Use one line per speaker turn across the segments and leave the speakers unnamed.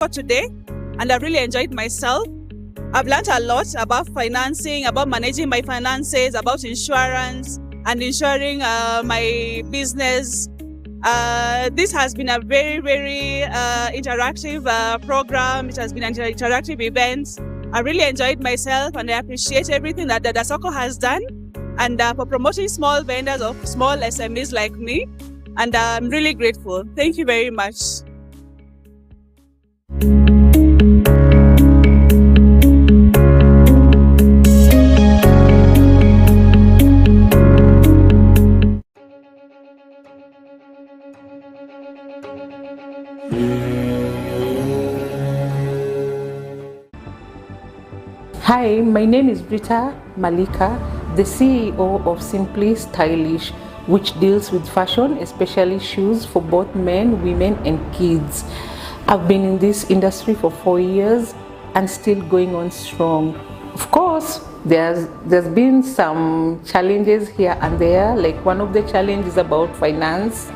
for today, and I've really enjoyed myself. I've learned a lot about financing, about managing my finances, about insurance, and ensuring my business. This has been a very, very interactive program. It has been an interactive event. I really enjoyed myself, and I appreciate everything that Dada Soko has done, and for promoting small vendors of small SMEs like me. And I'm really grateful. Thank you very much.
Hi, my name is Britta Malika, the CEO of Simply Stylish, which deals with fashion, especially shoes for both men, women, and kids. I've been in this industry for 4 years and still going on strong. Of course, there's been some challenges here and there, like one of the challenges about finance,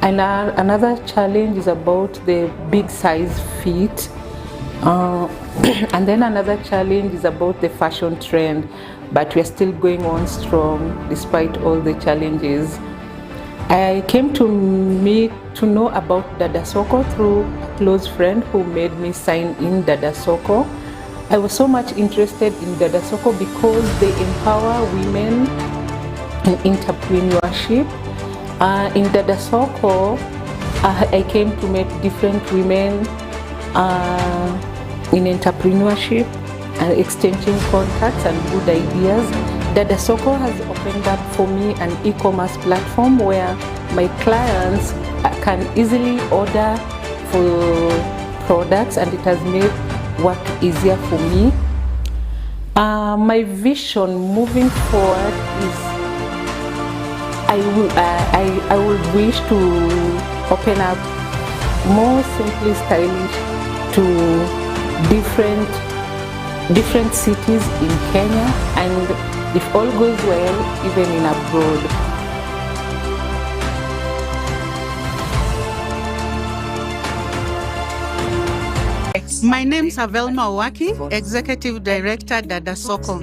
and another challenge is about the big size feet. And then another challenge is about the fashion trend, but we're still going on strong despite all the challenges. I came to know about Dada Soko through a close friend who made me sign in Dada Soko. I was so much interested in Dada Soko because they empower women in entrepreneurship. In Dada Soko, I came to meet different women in entrepreneurship and exchanging contacts and good ideas. Dada Soko has opened up for me an e-commerce platform where my clients can easily order for products, and it has made work easier for me. My vision moving forward is I would wish to open up more Simply Stylish to different cities in Kenya, and if all goes well, even in abroad.
My name is Avelma Owaki, Executive Director, Dada Soko.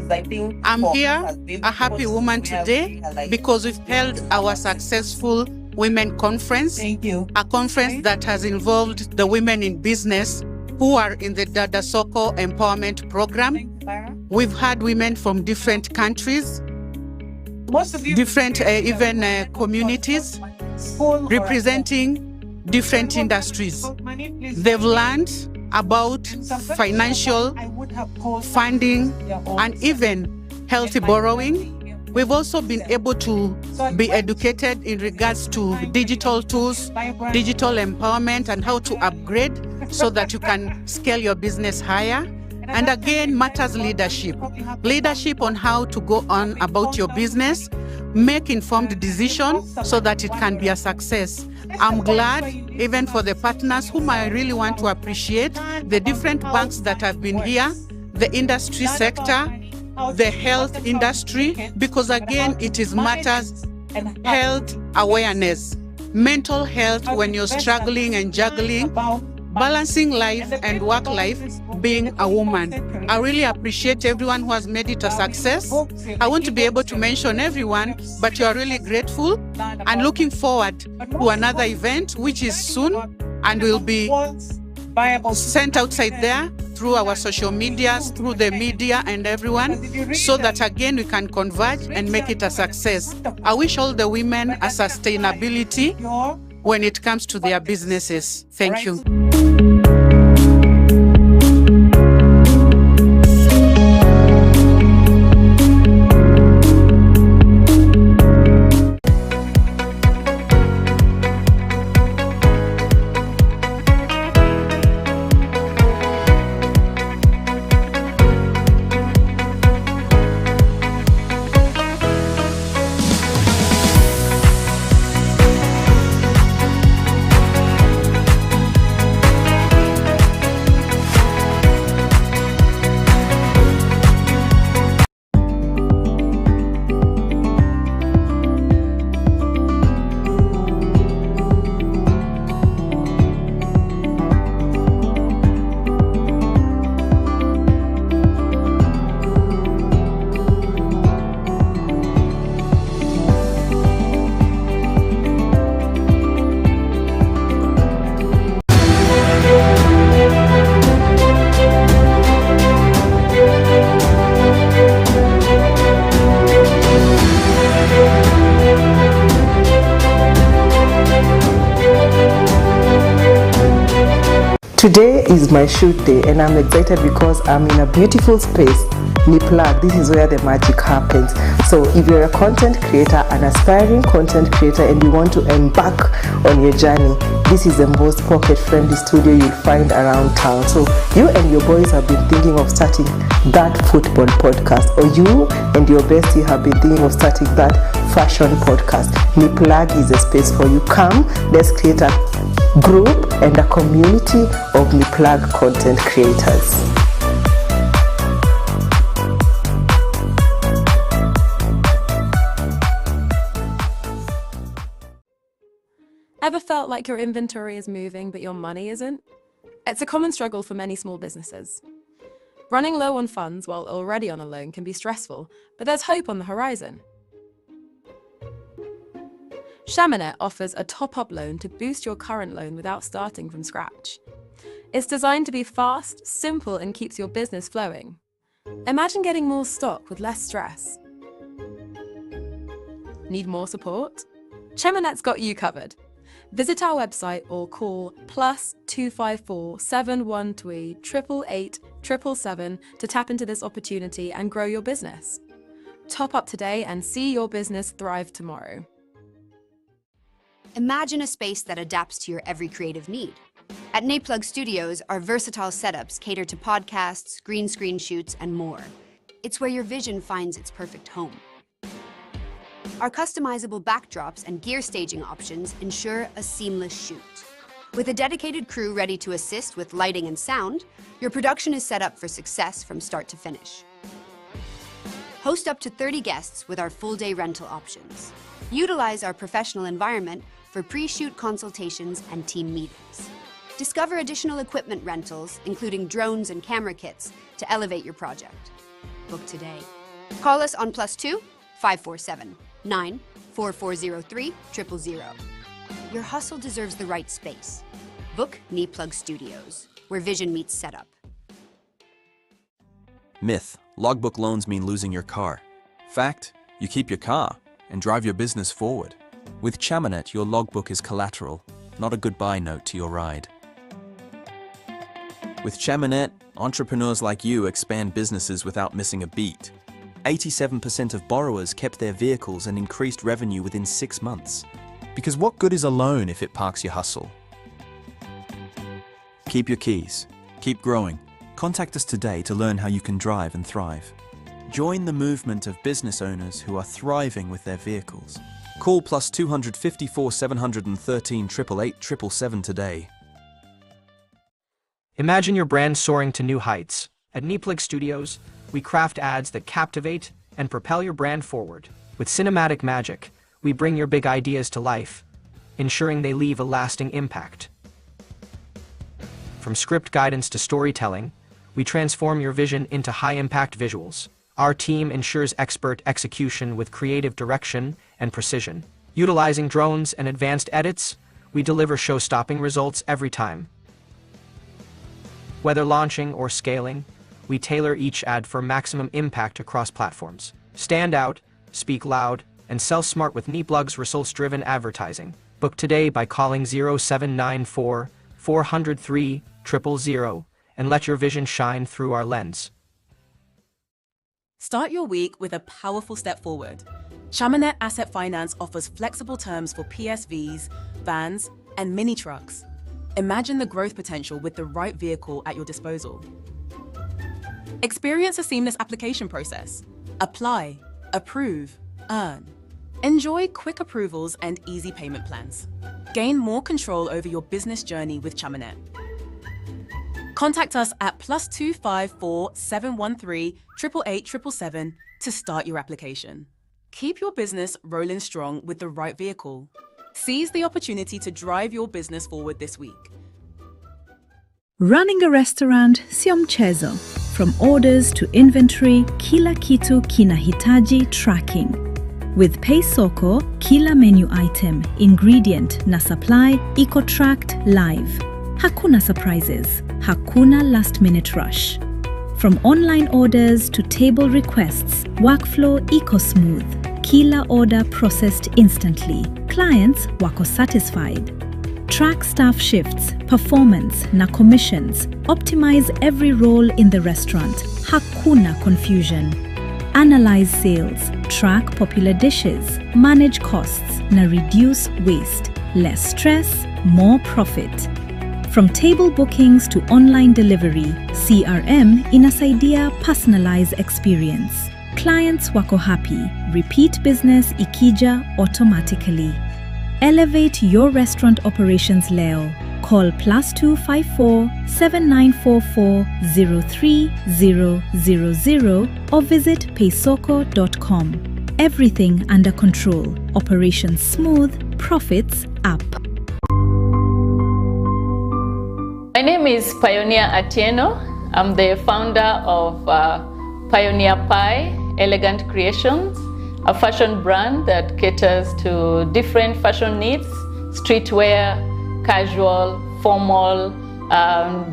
I'm here, a happy woman today, because we've held our successful Women Conference, a conference that has involved the women in business who are in the Dada Soko Empowerment Program. We've had women from different countries, different communities, representing different industries. They've learned about financial funding and even healthy borrowing. We've also been able to be educated in regards to digital tools, digital empowerment, and how to upgrade so that you can scale your business higher. And again, matters leadership. Leadership on how to go on about your business, make informed decisions so that it can be a success. I'm glad, even for the partners whom I really want to appreciate, the different banks that have been here, the industry sector, the health industry, because again, it is matters health awareness, mental health when you're struggling and juggling, balancing life and work life, being a woman. I really appreciate everyone who has made it a success. I want to be able to mention everyone, but you are really grateful and looking forward to another event, which is soon and will be sent outside there through our social medias, through the media and everyone, so that again we can converge and make it a success. I wish all the women a sustainability when it comes to their businesses. Thank you.
Today is my shoot day and I'm excited because I'm in a beautiful space, Niplug. This is where the magic happens. So if you're a content creator, an aspiring content creator, and you want to embark on your journey, this is the most pocket-friendly studio you'll find around town. So you and your boys have been thinking of starting that football podcast, or you and your bestie have been thinking of starting that fashion podcast. Niplug is a space for you. Come, let's create a group and a community of Niplug content creators.
Ever felt like your inventory is moving but your money isn't? It's a common struggle for many small businesses. Running low on funds while already on a loan can be stressful, but there's hope on the horizon. Chamonix offers a top-up loan to boost your current loan without starting from scratch. It's designed to be fast, simple, and keeps your business flowing. Imagine getting more stock with less stress. Need more support? Chamonix's got you covered. Visit our website or call +254 713 888 777 to tap into this opportunity and grow your business. Top up today and see your business thrive tomorrow.
Imagine a space that adapts to your every creative need. At Niplug Studios, our versatile setups cater to podcasts, green screen shoots, and more. It's where your vision finds its perfect home. Our customizable backdrops and gear staging options ensure a seamless shoot. With a dedicated crew ready to assist with lighting and sound, your production is set up for success from start to finish. Host up to 30 guests with our full-day rental options. Utilize our professional environment for pre-shoot consultations and team meetings. Discover additional equipment rentals, including drones and camera kits, to elevate your project. Book today. Call us on +2 547 9 4403 000. Your hustle deserves the right space. Book Niplug Studios, where vision meets setup.
Myth: logbook loans mean losing your car. Fact: you keep your car and drive your business forward. With Chamonix, your logbook is collateral, not a goodbye note to your ride. With Chamonix, entrepreneurs like you expand businesses without missing a beat. 87% of borrowers kept their vehicles and increased revenue within 6 months. Because what good is a loan if it parks your hustle? Keep your keys. Keep growing. Contact us today to learn how you can drive and thrive. Join the movement of business owners who are thriving with their vehicles. Call +254 713 888 777 today.
Imagine your brand soaring to new heights. At Niplug Studios, we craft ads that captivate and propel your brand forward. With cinematic magic, we bring your big ideas to life, ensuring they leave a lasting impact. From script guidance to storytelling, we transform your vision into high-impact visuals. Our team ensures expert execution with creative direction and precision. Utilizing drones and advanced edits, we deliver show-stopping results every time. Whether launching or scaling, we tailor each ad for maximum impact across platforms. Stand out, speak loud, and sell smart with Niplug's results-driven advertising. Book today by calling 0794 403 000 and let your vision shine through our lens.
Start your week with a powerful step forward. Chamonix Asset Finance offers flexible terms for PSVs, vans, and mini trucks. Imagine the growth potential with the right vehicle at your disposal. Experience a seamless application process. Apply, approve, earn. Enjoy quick approvals and easy payment plans. Gain more control over your business journey with Chamonix. Contact us at +254 713 888 777 to start your application. Keep your business rolling strong with the right vehicle. Seize the opportunity to drive your business forward this week.
Running a restaurant sio mchezo. From orders to inventory, kila kitu kinahitaji tracking. With PaySoko, kila menu item, ingredient na supply iko tracked live. Hakuna surprises, hakuna last-minute rush. From online orders to table requests, workflow iko smooth. Kila order processed instantly. Clients wako satisfied. Track staff shifts, performance na commissions. Optimize every role in the restaurant. Hakuna confusion. Analyze sales, track popular dishes, manage costs na reduce waste. Less stress, more profit. From table bookings to online delivery, CRM inasaidia personalize experience. Clients wako happy, repeat business ikija automatically. Elevate your restaurant operations leo. Call +254 7944 03000 or visit paysoko.com. Everything under control. Operations smooth, profits up.
My name is Pioneer Atieno. I'm the founder of Pioneer Pie Elegant Creations, a fashion brand that caters to different fashion needs: streetwear, casual, formal,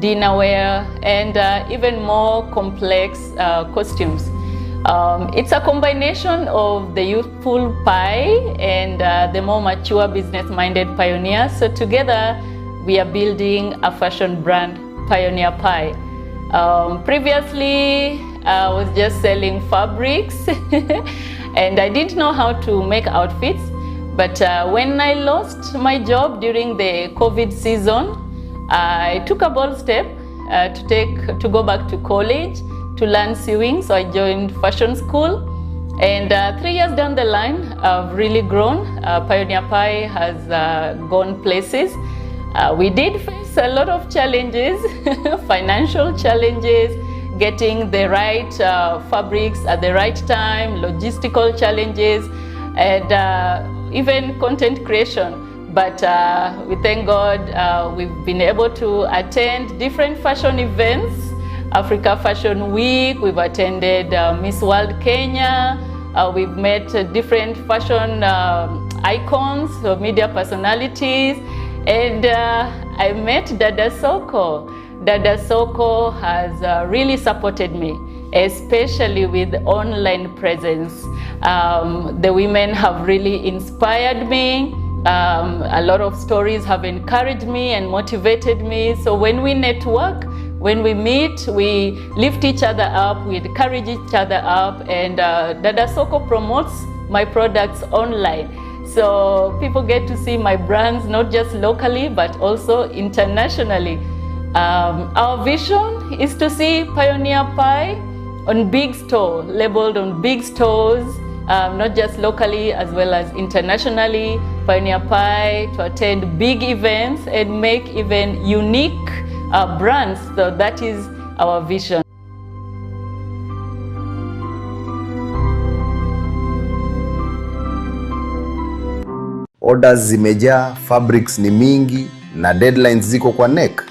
dinnerwear, and even more complex costumes. It's a combination of the youthful Pie and the more mature business-minded Pioneer. So together, we are building a fashion brand, Pioneer Pie. Previously, I was just selling fabrics and I didn't know how to make outfits. But when I lost my job during the COVID season, I took a bold step to go back to college to learn sewing. So I joined fashion school. And 3 years down the line, I've really grown. Pioneer Pie has gone places. We did face a lot of challenges, financial challenges, getting the right fabrics at the right time, logistical challenges, and even content creation. But we thank God we've been able to attend different fashion events. Africa Fashion Week, we've attended Miss World Kenya, we've met different fashion icons, so media personalities, and I met Dada Soko. Dada Soko has really supported me, especially with online presence. The women have really inspired me. A lot of stories have encouraged me and motivated me. So when we network, when we meet, we lift each other up, we encourage each other up, and Dada Soko promotes my products online. So people get to see my brands not just locally, but also internationally. Our vision is to see Pioneer Pie on big store, labeled on big stores, not just locally as well as internationally. Pioneer Pie to attend big events and make even unique brands. So that is our vision.
Orders zimejaa, fabrics ni mingi na deadlines ziko kwa neck.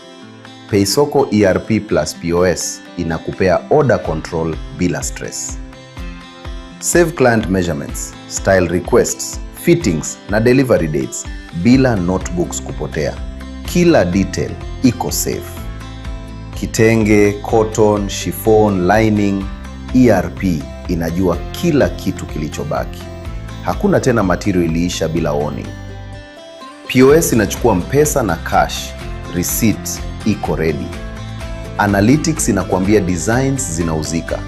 Paysoko ERP plus POS inakupea order control bila stress. Save client measurements, style requests, fittings na delivery dates bila notebooks kupotea. Kila detail iko safe. Kitenge, cotton, chiffon, lining, ERP inajua kila kitu kilichobaki. Hakuna tena material iliisha bila warning. POS inachukua mpesa na cash, receipt iko ready. Analytics inakuambia designs zinauzika,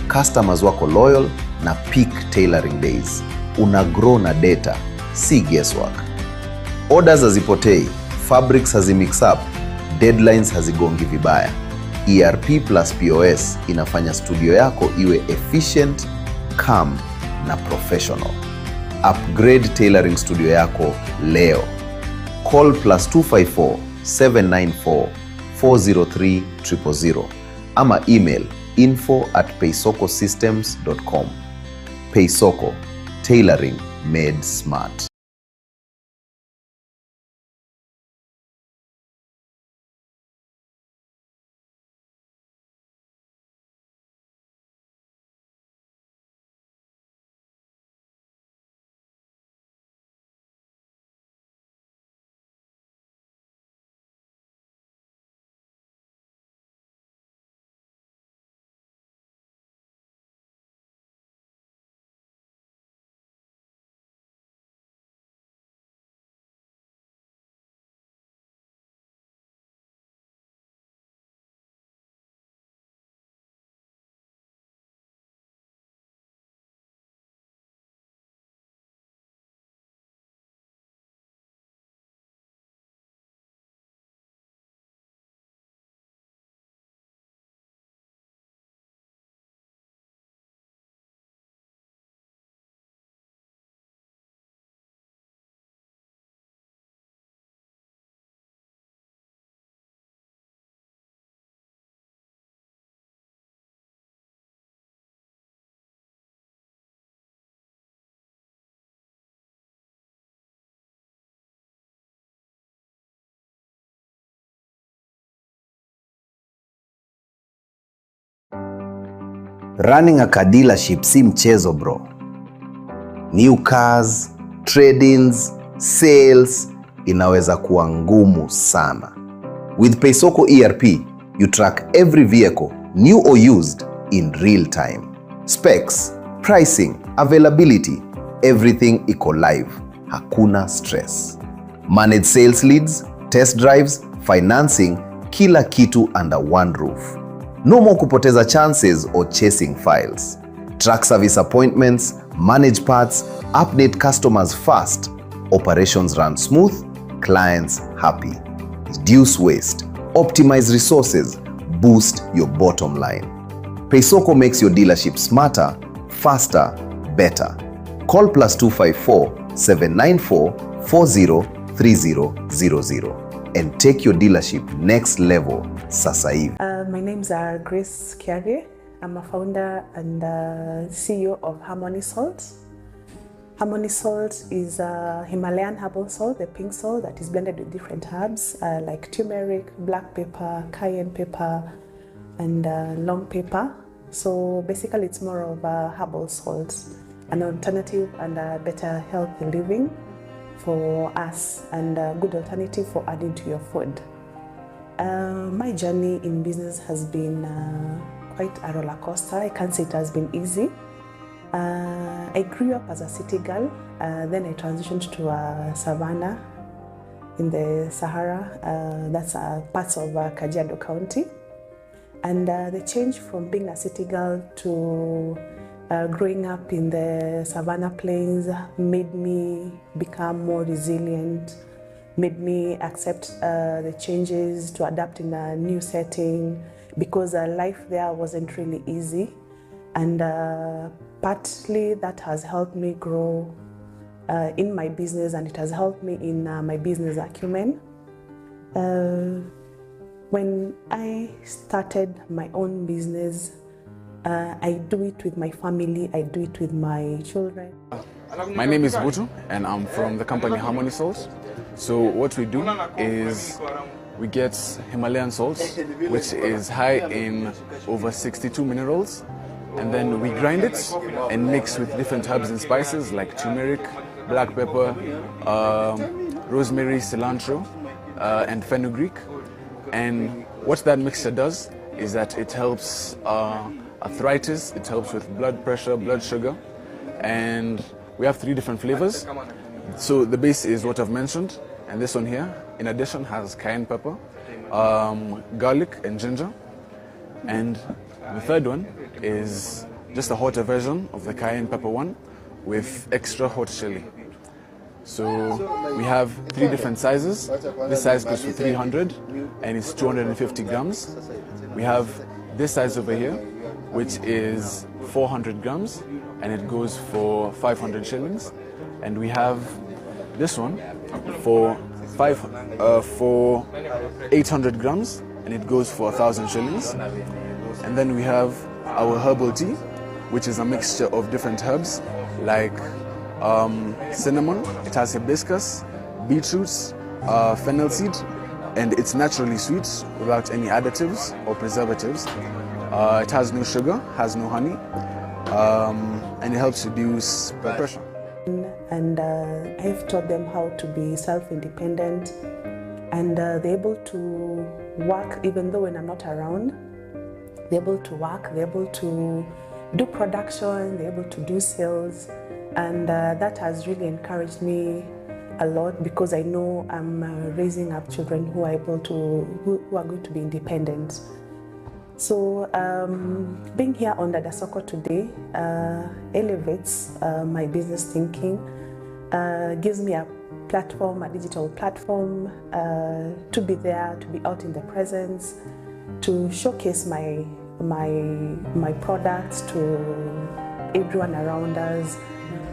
customers wako loyal na peak tailoring days. Una grow na data, si guesswork. Orders hazipotei, fabrics hazimix up, deadlines hazigongi vibaya. ERP plus POS inafanya studio yako iwe efficient, calm na professional. Upgrade tailoring studio yako leo. Call +254 794 403 000 ama email info@paysokosystems.com. Paysoko, tailoring made smart. Running a car dealership si mchezo bro. New cars, trade-ins, sales inaweza kuwa ngumu sana. With Paysoko ERP, you track every vehicle, new or used, in real time. Specs, pricing, availability, everything iko live. Hakuna stress. Manage sales leads, test drives, financing, kila kitu under one roof. No more kupoteza chances or chasing files. Track service appointments, manage parts, update customers fast. Operations run smooth, clients happy. Reduce waste, optimize resources, boost your bottom line. Paysoko makes your dealership smarter, faster, better. Call +254 794 403000 and take your dealership next level sasa hivi.
My name's Grace Kiare. I'm a founder and CEO of Harmony Salt. Harmony Salt is a Himalayan herbal salt, the pink salt that is blended with different herbs like turmeric, black pepper, cayenne pepper, and long pepper. So basically it's more of a herbal salt, an alternative and a better healthy living for us and a good alternative for adding to your food. My journey in business has been quite a roller coaster. I can't say it has been easy. I grew up as a city girl, then I transitioned to Savannah in the Sahara. That's parts of Kajiado County. And the change from being a city girl to growing up in the Savannah Plains made me become more resilient, made me accept the changes, to adapt in a new setting, because life there wasn't really easy. And partly that has helped me grow in my business, and it has helped me in my business acumen. When I started my own business, I do it with my family, I do it with my children.
My name is Butu and I'm from the company Harmony Salt. So what we do is we get Himalayan salt, which is high in over 62 minerals, and then we grind it and mix with different herbs and spices like turmeric, black pepper, rosemary, cilantro, and fenugreek. And what that mixture does is that it helps arthritis, it helps with blood pressure, blood sugar, and we have 3 different flavors. So the base is what I've mentioned, and this one here, in addition, has cayenne pepper, garlic and ginger. And the third one is just a hotter version of the cayenne pepper one with extra hot chili. So we have 3 different sizes. This size goes for 300 and it's 250 grams. We have this size over here, which is 400 grams and it goes for 500 shillings. And we have this one for 800 grams and it goes for 1,000 shillings. And then we have our herbal tea, which is a mixture of different herbs like cinnamon, it has hibiscus, beetroots, fennel seed, and it's naturally sweet without any additives or preservatives. It has no sugar, has no honey, and it helps reduce blood pressure.
And I've taught them how to be self-independent, and they're able to work even though when I'm not around. They're able to work, they're able to do production, they're able to do sales, and that has really encouraged me a lot, because I know I'm raising up children who are able to, who are going to be independent. So being here on Dada Soko today elevates my business thinking, gives me a platform, a digital platform, to be there, to be out in the presence, to showcase my products to everyone around us,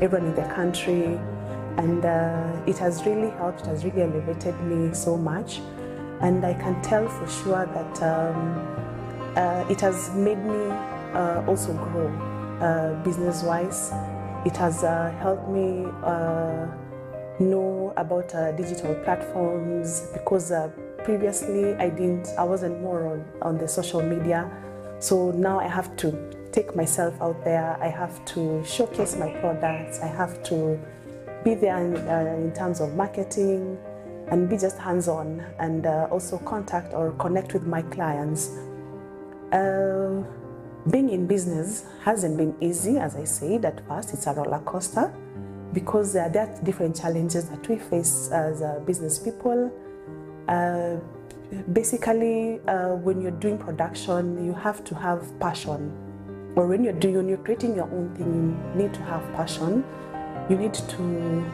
everyone in the country, and it has really helped, it has really elevated me so much, and I can tell for sure that it has made me also grow business-wise. It has helped me know about digital platforms, because previously I wasn't more on the social media. So now I have to
take myself out there. I have to showcase my products. I have to be there in terms of marketing and be just hands-on, and also contact or connect with my clients. Being in business hasn't been easy, as I said at first. It's a roller coaster because there are different challenges that we face as business people. Basically, when you're doing production, you have to have passion. Or when you're creating your own thing, you need to have passion. You need to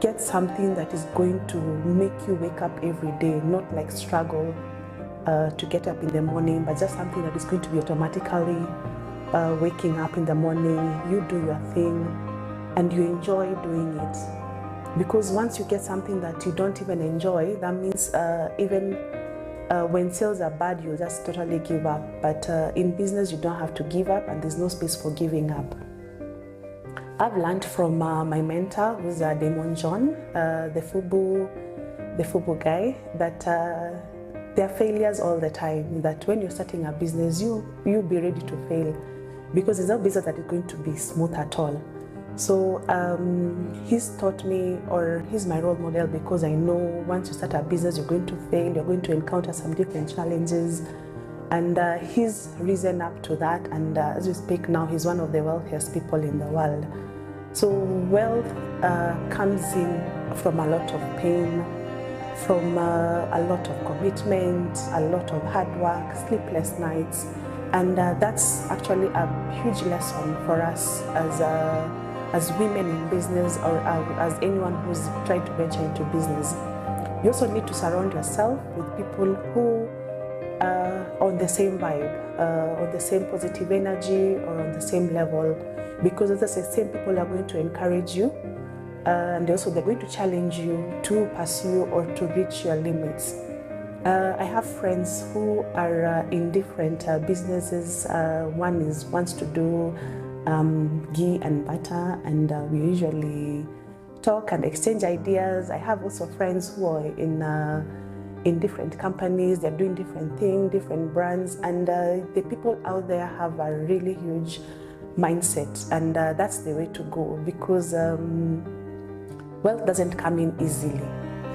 get something that is going to make you wake up every day, not like struggle to get up in the morning, but just something that is going to be automatically waking up in the morning. You do your thing and you enjoy doing it. Because once you get something that you don't even enjoy, that means even when sales are bad, you just totally give up. But in business, you don't have to give up, and there's no space for giving up. I've learned from my mentor, who's Damon John, the FUBU guy, that there are failures all the time. That when you're starting a business, you'll be ready to fail, because it's not business that is going to be smooth at all. So he's taught me, or he's my role model, because I know once you start a business, you're going to fail, you're going to encounter some different challenges. And he's risen up to that, and as we speak now, he's one of the wealthiest people in the world. So wealth comes in from a lot of pain, from a lot of commitment, a lot of hard work, sleepless nights. And that's actually a huge lesson for us as women in business, or as anyone who's trying to venture into business. You also need to surround yourself with people who are on the same vibe, on the same positive energy, or on the same level, because as I say, same people are going to encourage you, and also they're going to challenge you to pursue or to reach your limits. I have friends who are in different businesses. One wants to do ghee and butter, and we usually talk and exchange ideas. I have also friends who are in different companies. They're doing different things, different brands, and the people out there have a really huge mindset, and that's the way to go, because wealth doesn't come in easily.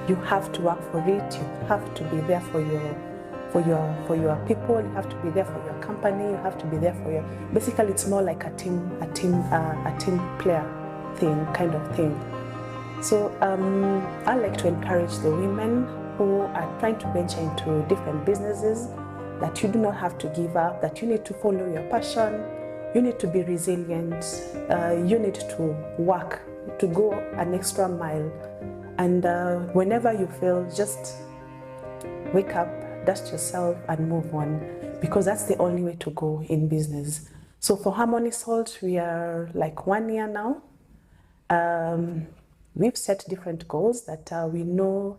You have to work for it. You have to be there for your people. You have to be there for your company. You have to be there for your. Basically, it's more like a team player thing, kind of thing. So I like to encourage the women who are trying to venture into different businesses that you do not have to give up. That you need to follow your passion. You need to be resilient. You need to work to go an extra mile. And whenever you fail, just wake up, dust yourself, and move on, because that's the only way to go in business. So for Harmony Salt, we are like 1 year now. We've set different goals that we know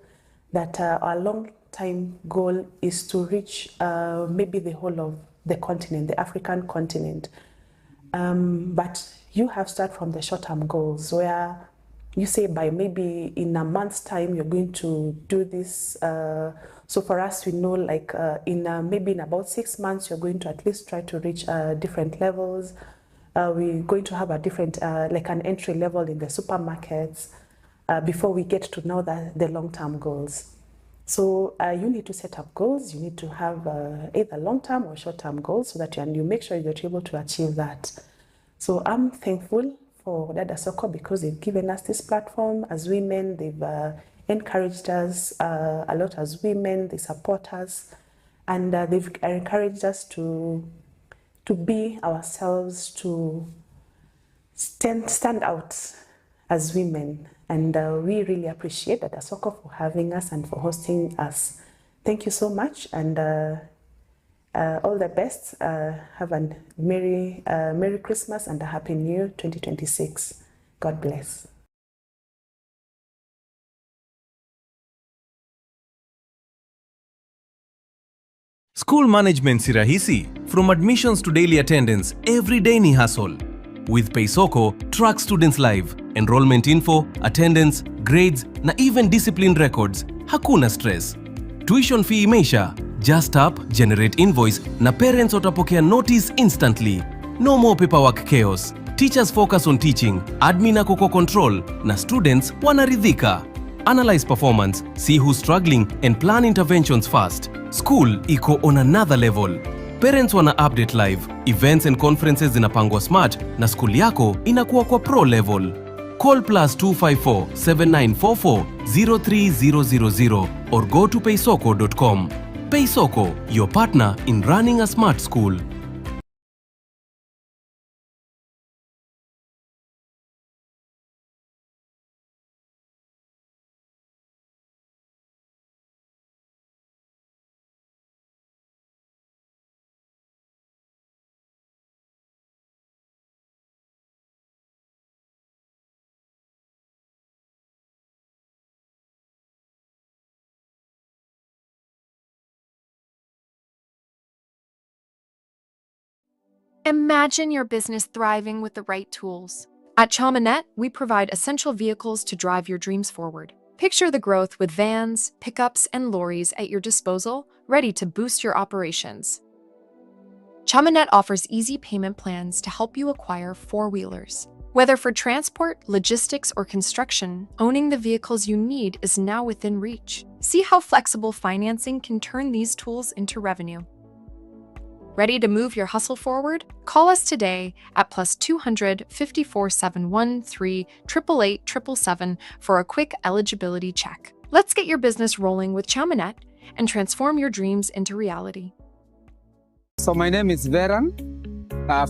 that our long-time goal is to reach maybe the whole of the continent, the African continent. But you have to start from the short-term goals, where you say by maybe in a month's time you're going to do this. So for us, we know like maybe in about 6 months you're going to at least try to reach different levels. We're going to have a different like an entry level in the supermarkets before we get to know the long-term goals. So you need to set up goals. You need to have either long-term or short-term goals, so that you make sure you're able to achieve that. So I'm thankful for Dada Soko, because they've given us this platform as women. They've encouraged us a lot as women. They support us, and they've encouraged us to be ourselves, to stand out as women. And we really appreciate Dada Soko for having us and for hosting us. Thank you so much, and all the best. Have a Merry Christmas and a Happy New Year 2026. God bless.
School management si rahisi. From admissions to daily attendance, every day ni hustle. With Paysoko, track students live, enrollment info, attendance, grades, na even discipline records. Hakuna stress. Tuition fee imeisha. Just tap, generate invoice, na parents watapokea notice instantly. No more paperwork chaos. Teachers focus on teaching, admin ako kwa control, na students wanaridhika. Analyze performance, see who's struggling, and plan interventions fast. School iko on another level. Parents wana update live, events and conferences zinapangwa smart, na school yako inakuwa kwa pro level. Call +254 7944 03000 or go to paysoko.com. Paysoko, your partner in running a smart school.
Imagine your business thriving with the right tools. At Chamanet, we provide essential vehicles to drive your dreams forward. Picture the growth with vans, pickups, and lorries at your disposal, ready to boost your operations. Chamanet offers easy payment plans to help you acquire four-wheelers. Whether for transport, logistics, or construction, owning the vehicles you need is now within reach. See how flexible financing can turn these tools into revenue. Ready to move your hustle forward? Call us today at +200 54 713 888 777 for a quick eligibility check. Let's get your business rolling with Chamanet and transform your dreams into reality.
So my name is Veran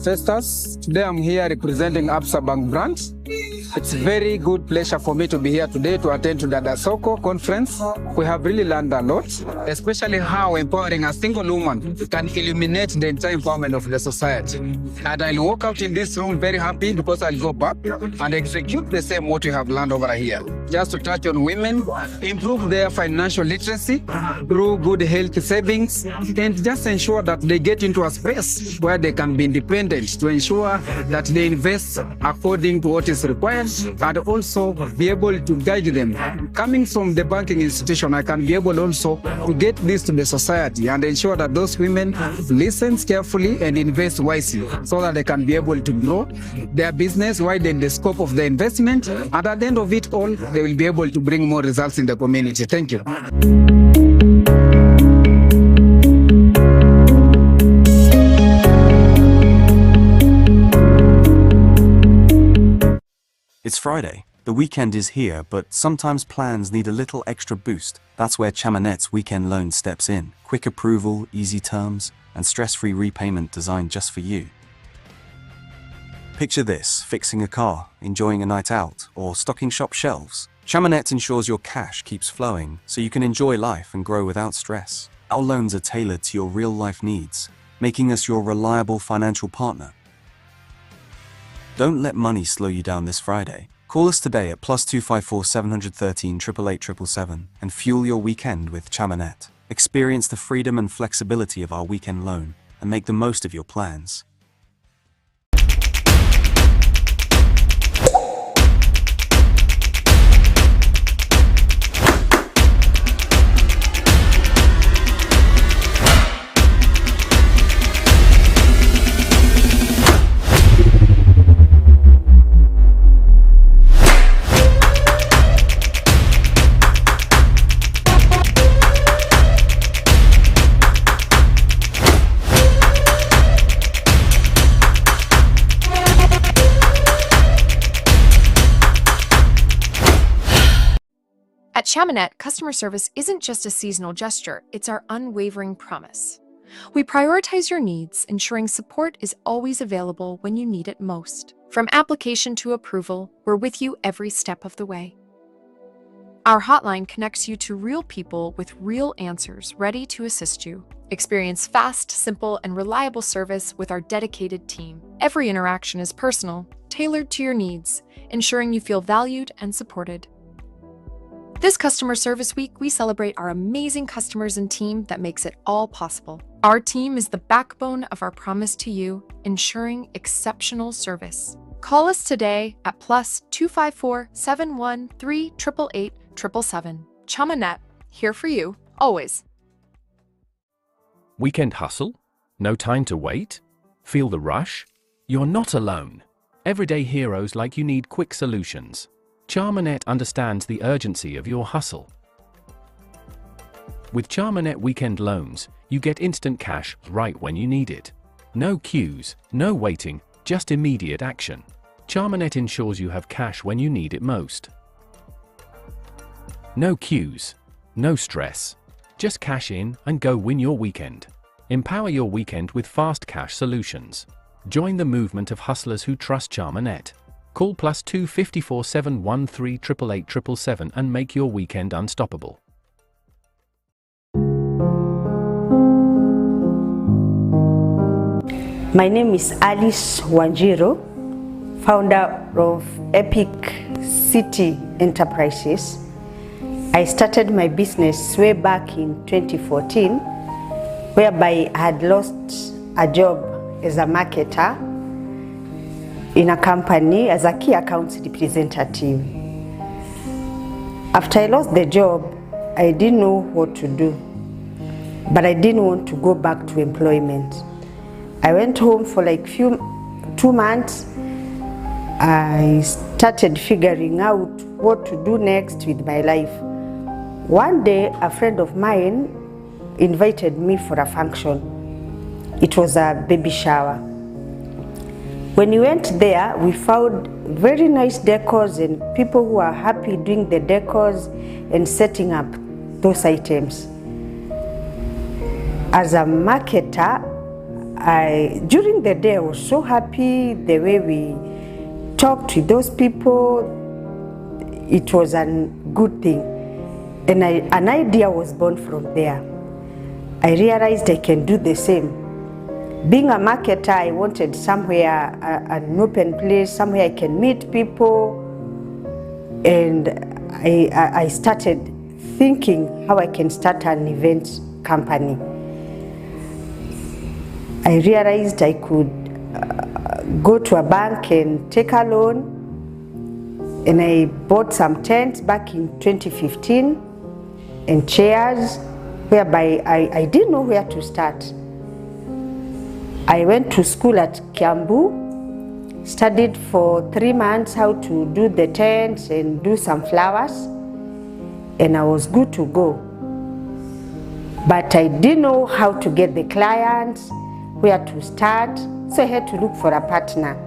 Festus. Today I'm here representing Absa Bank branch. It's a very good pleasure for me to be here today to attend to the Dasoko conference. We have really learned a lot, especially how empowering a single woman can illuminate the entire empowerment of the society. And I'll walk out in this room very happy because I'll go back and execute the same what we have learned over here. Just to touch on women, improve their financial literacy through good health savings, and just ensure that they get into a space where they can be independent to ensure that they invest according to what is required, and also be able to guide them. Coming from the banking institution, I can be able also to get this to the society and ensure that those women listen carefully and invest wisely so that they can be able to grow their business, widen the scope of the investment, and at the end of it all, they will be able to bring more results in the community. Thank you.
It's Friday. The weekend is here, but sometimes plans need a little extra boost. That's where Chamanet's weekend loan steps in. Quick approval, easy terms, and stress-free repayment designed just for you. Picture this: fixing a car, enjoying a night out, or stocking shop shelves. Chamanet ensures your cash keeps flowing so you can enjoy life and grow without stress. Our loans are tailored to your real-life needs, making us your reliable financial partner. Don't let money slow you down this Friday. Call us today at +254 713 888 777 and fuel your weekend with Chamanet. Experience the freedom and flexibility of our weekend loan and make the most of your plans.
At Chamanet, customer service isn't just a seasonal gesture, it's our unwavering promise. We prioritize your needs, ensuring support is always available when you need it most. From application to approval, we're with you every step of the way. Our hotline connects you to real people with real answers ready to assist you. Experience fast, simple, and reliable service with our dedicated team. Every interaction is personal, tailored to your needs, ensuring you feel valued and supported. This Customer Service Week, we celebrate our amazing customers and team that makes it all possible. Our team is the backbone of our promise to you, ensuring exceptional service. Call us today at +254 713 888 777. Chamanet, here for you, always.
Weekend hustle? No time to wait? Feel the rush? You're not alone. Everyday heroes like you need quick solutions. CharmerNet understands the urgency of your hustle. With CharmerNet Weekend Loans, you get instant cash right when you need it. No queues, no waiting, just immediate action. CharmerNet ensures you have cash when you need it most. No queues, no stress. Just cash in and go win your weekend. Empower your weekend with fast cash solutions. Join the movement of hustlers who trust CharmerNet. Call +2 54 713 888 777 and make your weekend unstoppable.
My name is Alice Wanjiro, founder of Epic City Enterprises. I started my business way back in 2014, whereby I had lost a job as a marketer in a company as a key accounts representative. After I lost the job, I didn't know what to do, but I didn't want to go back to employment. I went home for like 2 months. I started figuring out what to do next with my life. One day, a friend of mine invited me for a function. It was a baby shower. When we went there, we found very nice decors and people who are happy doing the decors and setting up those items. As a marketer, during the day I was so happy the way we talked with those people. It was a good thing, and an idea was born from there. I realized I can do the same. Being a marketer, I wanted somewhere, an open place, somewhere I can meet people, and I started thinking how I can start an event company. I realized I could go to a bank and take a loan, and I bought some tents back in 2015 and chairs, whereby I didn't know where to start. I went to school at Kiambu, studied for 3 months how to do the tents and do some flowers, and I was good to go. But I didn't know how to get the clients, where to start, so I had to look for a partner.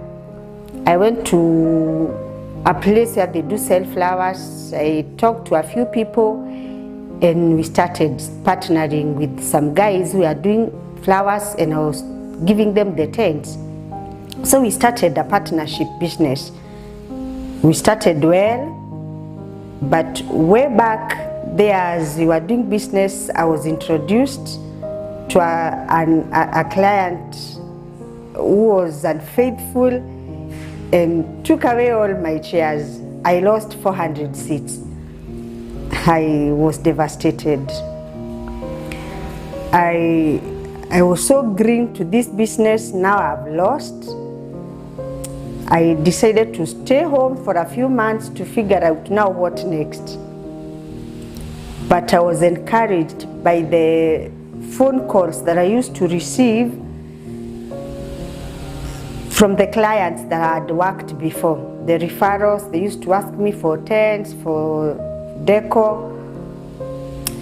I went to a place where they do sell flowers. I talked to a few people, and we started partnering with some guys who are doing flowers, and I was giving them the tents. So we started a partnership business. We started well, but way back there, as we were doing business, I was introduced to a client who was unfaithful and took away all my chairs. I lost 400 seats. I was devastated. I was so green to this business. Now I've lost. I decided to stay home for a few months to figure out now what next. But I was encouraged by the phone calls that I used to receive from the clients that I had worked before. The referrals, they used to ask me for tents, for decor.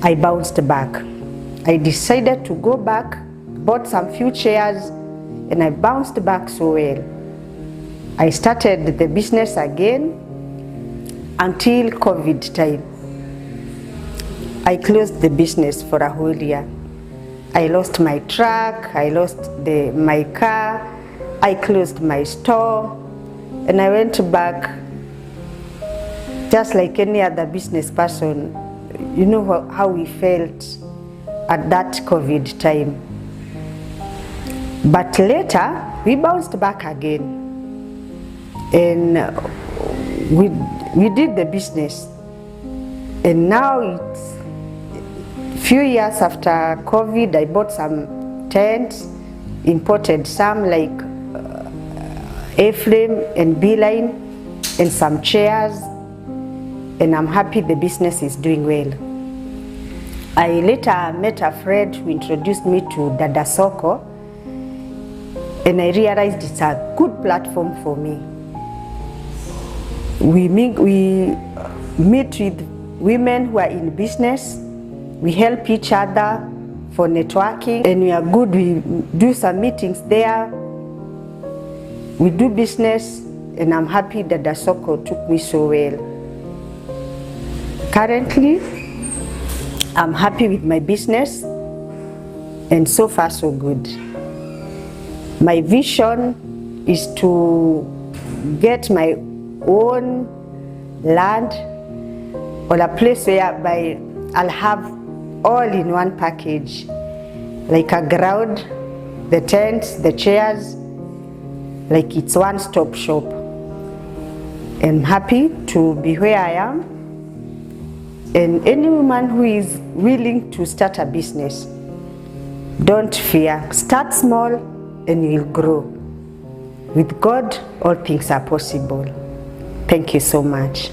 I bounced back. I decided to go back, bought some few chairs, and I bounced back so well. I started the business again until COVID time. I closed the business for a whole year. I lost my truck, I lost my car, I closed my store, and I went back just like any other business person. You know how we felt at that COVID time. But later, we bounced back again, and we did the business. And now it's few years after COVID, I bought some tents, imported some like A-frame and B-line, and some chairs, and I'm happy the business is doing well. I later met a friend who introduced me to Dada Soko. and I realized it's a good platform for me. We meet with women who are in business, we help each other for networking, and we are good. We do some meetings there, we do business, and I'm happy that the Soko took me so well. Currently, I'm happy with my business, and so far so good. My vision is to get my own land or a place whereby I'll have all in one package, like a ground, the tents, the chairs, like it's one-stop shop. I'm happy to be where I am, and any woman who is willing to start a business, don't fear. Start small and you'll grow. With God, all things are possible. Thank you so much.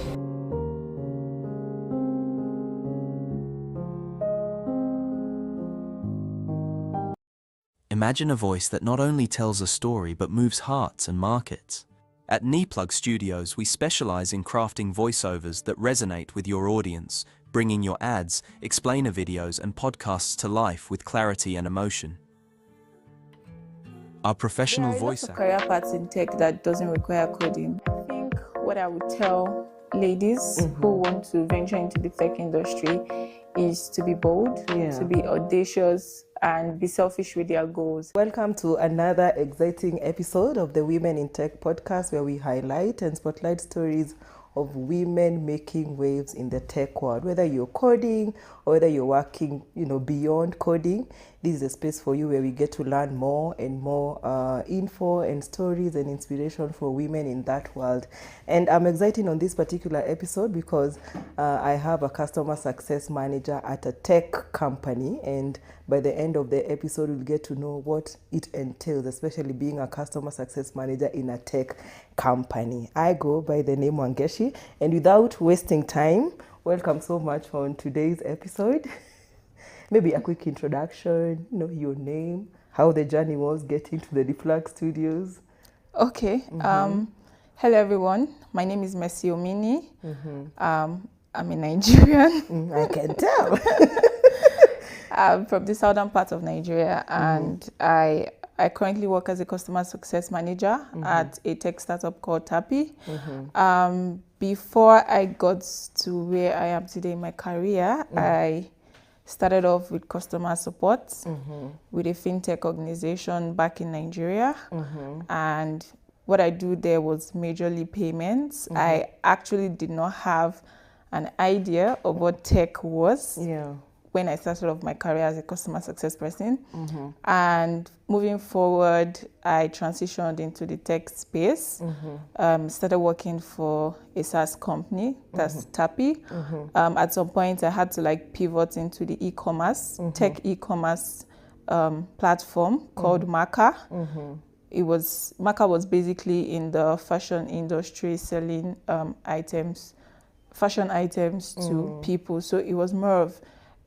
Imagine a voice that not only tells a story but moves hearts and markets. At Niplug Studios, we specialize in crafting voiceovers that resonate with your audience, bringing your ads, explainer videos, and podcasts to life with clarity and emotion. Our professional voice actor.
Career paths in tech that doesn't require coding. I think what I would tell ladies who want to venture into the tech industry is to be bold, to be audacious, and be selfish with their goals.
Welcome to another exciting episode of the Women in Tech podcast, where we highlight and spotlight stories of women making waves in the tech world. Whether you're coding or whether you're working, beyond coding, this is a space for you where we get to learn more and more info and stories and inspiration for women in that world. And I'm excited on this particular episode because I have a customer success manager at a tech company, and by the end of the episode, we'll get to know what it entails, especially being a customer success manager in a tech company. I go by the name Wangeshi, and without wasting time, welcome so much on today's episode. Maybe a quick introduction, your name, how the journey was getting to the Niplug Studios.
Okay. Hello, everyone. My name is Mercy Omini. I'm a Nigerian.
I can tell.
I'm from the southern part of Nigeria, and I currently work as a customer success manager at a tech startup called Tapi. Before I got to where I am today in my career, I started off with customer support with a fintech organization back in Nigeria. And what I do there was majorly payments. I actually did not have an idea of what tech was when I started off my career as a customer success person. And moving forward, I transitioned into the tech space, started working for a SaaS company, that's Tapi. At some point, I had to pivot into the e-commerce, tech e-commerce platform called Maka. Maka was basically in the fashion industry, selling fashion items to people. So it was more of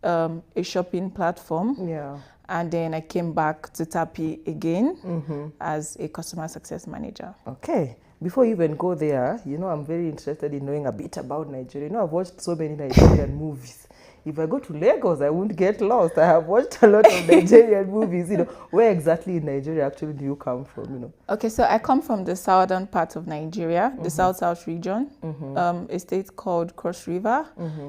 a shopping platform. And then I came back to Tapi again as a customer success manager.
Okay. Before you even go there, I'm very interested in knowing a bit about Nigeria. I've watched so many Nigerian movies. If I go to Lagos, I won't get lost. I have watched a lot of Nigerian movies. Where exactly in Nigeria actually do you come from?
Okay, so I come from the southern part of Nigeria, the South region, a state called Cross River.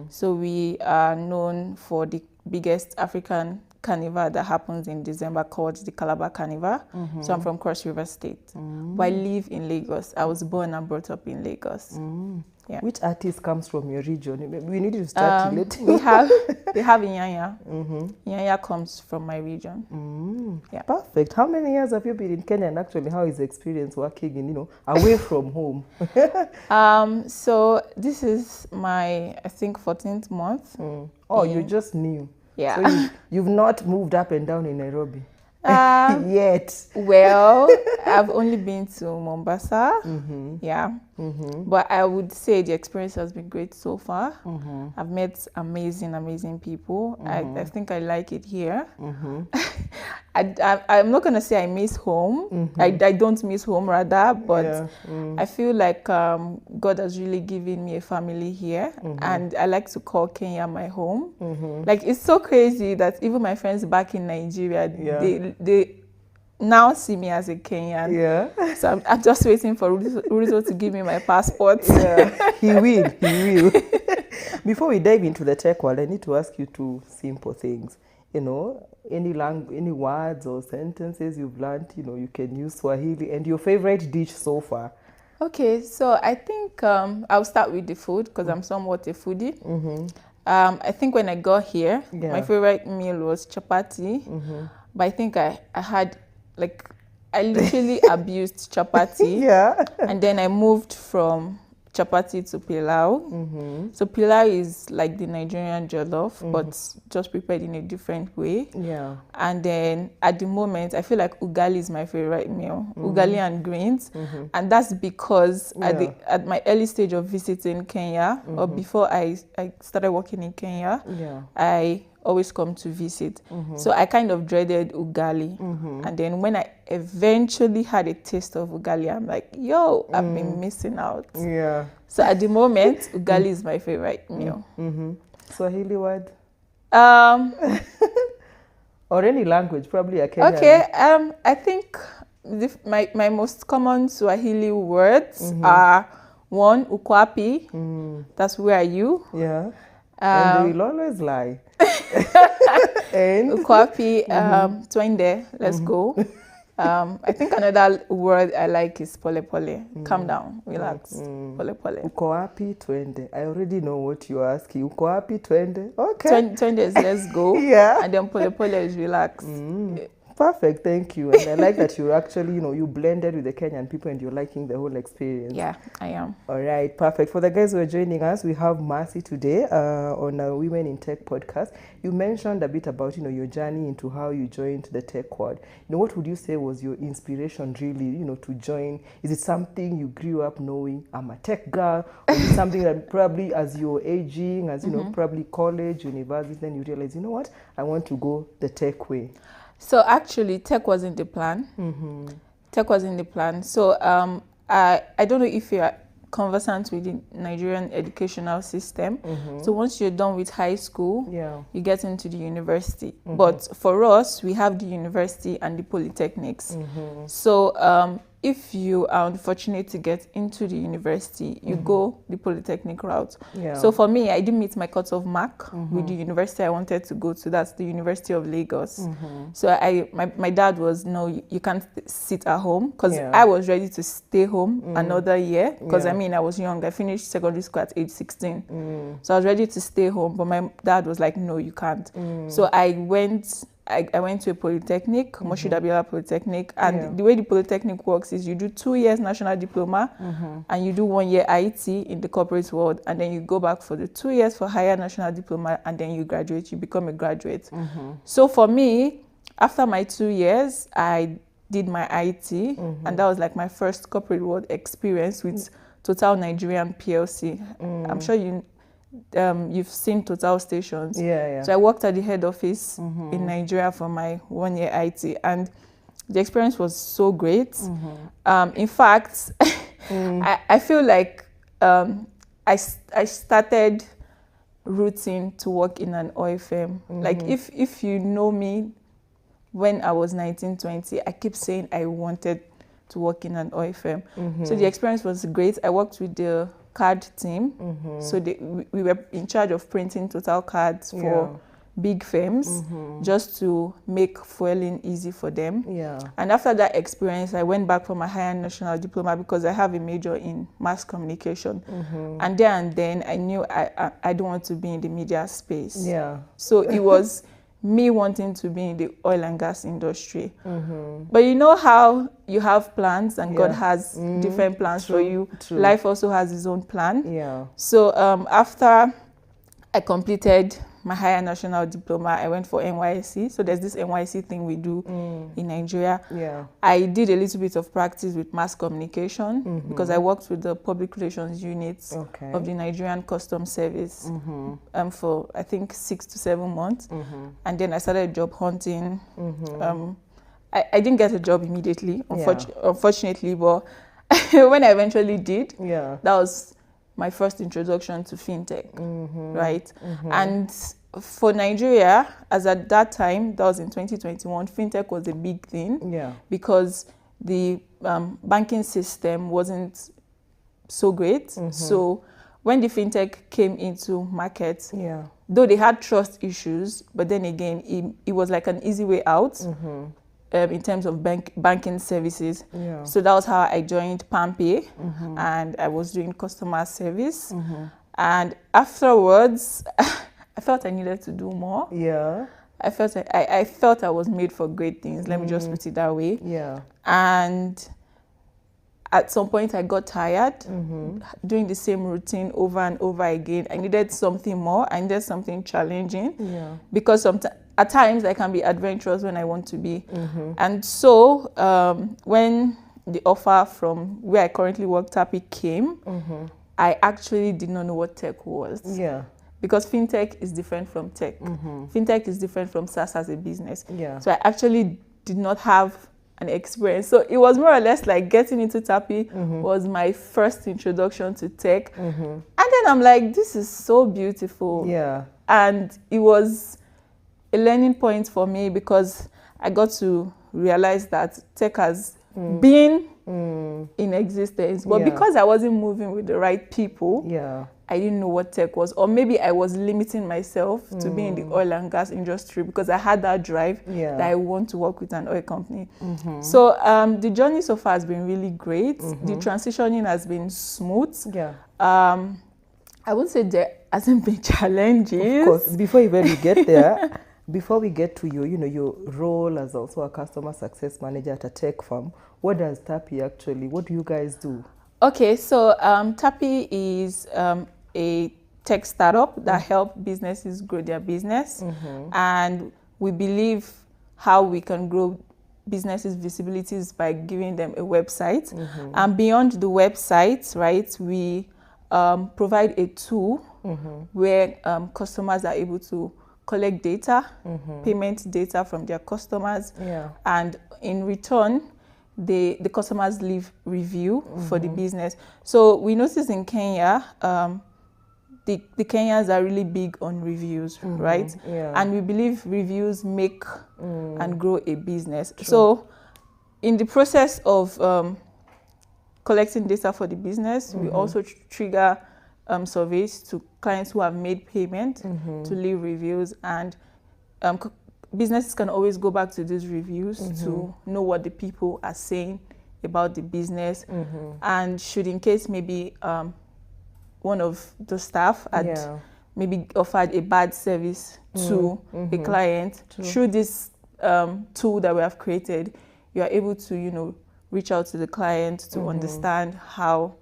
So we are known for the biggest African carnival that happens in December called the Calabar Carnival. So I'm from Cross River State. But I live in Lagos. I was born and brought up in Lagos. Yeah.
Which artist comes from your region? We need to start relating.
We have Inyanya. Inyanya comes from my region. Yeah.
Perfect. How many years have you been in Kenya, and actually how is the experience working in, away from home?
So this is my, I think, 14th month.
Oh, you're just new.
Yeah.
So you've not moved up and down in Nairobi yet.
Well, I've only been to Mombasa. Yeah. But I would say the experience has been great so far. I've met amazing people. I think I like it here. I'm not gonna say I miss home. I don't miss home rather, but I feel like God has really given me a family here, and I like to call Kenya my home. Like, it's so crazy that even my friends back in Nigeria, they now see me as a Kenyan. So I'm just waiting for Ruzo to give me my passport.
He will. Before we dive into the tech world, I need to ask you two simple things. You know, any words or sentences you've learned, you know, you can use Swahili, and your favorite dish so far.
Okay, so I think I'll start with the food because I'm somewhat a foodie. I think when I got here, my favorite meal was chapati, but I think I had, like, I literally abused chapati. And then I moved from chapati to pilau. So pilau is like the Nigerian jollof, but just prepared in a different way. And then at the moment, I feel like ugali is my favorite meal. Ugali and greens. And that's because at my early stage of visiting Kenya, or before I started working in Kenya, I always come to visit. So I kind of dreaded ugali. And then when I eventually had a taste of ugali, I'm like, yo, I've been missing out. So at the moment, ugali is my favorite meal.
Swahili word? Or any language, probably a Kenyan.
Okay, I think my most common Swahili words are, one, ukwapi. That's where are you?
And they will always lie. And
ukwapi, twende, let's go. I think another word I like is pole pole. Calm down, relax. Pole pole.
Uko wapi twende? I already know what you're asking. Uko wapi twende? Okay.
Twende is let's go. And then pole pole is relax.
Perfect, thank you. And I like that you actually, you know, you blended with the Kenyan people and you're liking the whole experience.
Yeah, I am.
All right, perfect. For the guys who are joining us, we have Mercy today on our Women in Tech podcast. You mentioned a bit about, you know, your journey into how you joined the tech world. You know, what would you say was your inspiration really, you know, to join? Is it something you grew up knowing, I'm a tech girl? Or is it something that probably as you're aging, as, you know, probably college, university, then you realize, you know what, I want to go the tech way?
So actually, tech wasn't the plan. Tech wasn't the plan. So I don't know if you're conversant with the Nigerian educational system. So once you're done with high school, you get into the university. But for us, we have the university and the polytechnics. So if you are unfortunate to get into the university, you go the polytechnic route. So for me, I didn't meet my cutoff mark with the university I wanted to go to. That's the University of Lagos. So my dad was, no, you can't sit at home, because I was ready to stay home another year, because I mean, I was young. I finished secondary school at age 16. So I was ready to stay home, but my dad was like, no, you can't. So I went to a polytechnic, Moshi Dabiola Polytechnic, and the way the polytechnic works is you do 2 years national diploma and you do 1 year IT in the corporate world, and then you go back for the 2 years for higher national diploma, and then you graduate, you become a graduate. So for me, after my 2 years, I did my IT, and that was like my first corporate world experience with Total Nigerian PLC. I'm sure you've seen Total stations. So I worked at the head office in Nigeria for my 1 year IT, and the experience was so great. In fact, I feel like I started rooting to work in an oil firm. Like if you know me, when I was 19, 20, I keep saying I wanted to work in an oil firm. So the experience was great. I worked with the card team. So we were in charge of printing Total cards for big firms, just to make fueling easy for them. And after that experience, I went back for my higher national diploma, because I have a major in mass communication. And then I knew I don't want to be in the media space. So it was me wanting to be in the oil and gas industry. But you know how you have plans and God has different plans for you. Life also has its own plan. So after I completed my higher national diploma, I went for NYSC. So there's this NYSC thing we do in Nigeria.
Yeah.
I did a little bit of practice with mass communication because I worked with the public relations units of the Nigerian Customs Service for I think 6 to 7 months. And then I started job hunting. I didn't get a job immediately, unfortunately, but when I eventually did, that was my first introduction to fintech, right? And for Nigeria, as at that time, that was in 2021, fintech was a big thing because the banking system wasn't so great. So when the fintech came into market, though they had trust issues, but then again, it was like an easy way out. In terms of banking services. So that was how I joined PalmPay, and I was doing customer service. And afterwards, I felt I needed to do more. I felt I was made for great things. Let me just put it that way. And at some point, I got tired doing the same routine over and over again. I needed something more. I needed something challenging because at times I can be adventurous when I want to be. And so when the offer from where I currently work, Tapi, came, I actually did not know what tech was. Because fintech is different from tech. Fintech is different from SaaS as a business. So I actually did not have an experience. So it was more or less like getting into Tapi was my first introduction to tech. And then I'm like, this is so beautiful. And it was a learning point for me because I got to realize that tech has been in existence. But because I wasn't moving with the right people, I didn't know what tech was. Or maybe I was limiting myself to be in the oil and gas industry because I had that drive that I want to work with an oil company. So the journey so far has been really great. The transitioning has been smooth. I would say there hasn't been challenges.
Of course, before even we get there, before we get to your role as also a customer success manager at a tech firm, what does Tapi actually, what do you guys do?
Okay, so Tapi is a tech startup that helps businesses grow their business. And we believe how we can grow businesses' visibilities by giving them a website. And beyond the website, right, we provide a tool where customers are able to collect data, payment data from their customers, and in return, the customers leave review for the business. So we noticed in Kenya, the Kenyans are really big on reviews, right? And we believe reviews make and grow a business. So in the process of collecting data for the business, we also trigger surveys to clients who have made payment to leave reviews, and businesses can always go back to these reviews to know what the people are saying about the business, and should in case maybe one of the staff had maybe offered a bad service to a client, through this tool that we have created, you are able to reach out to the client to understand how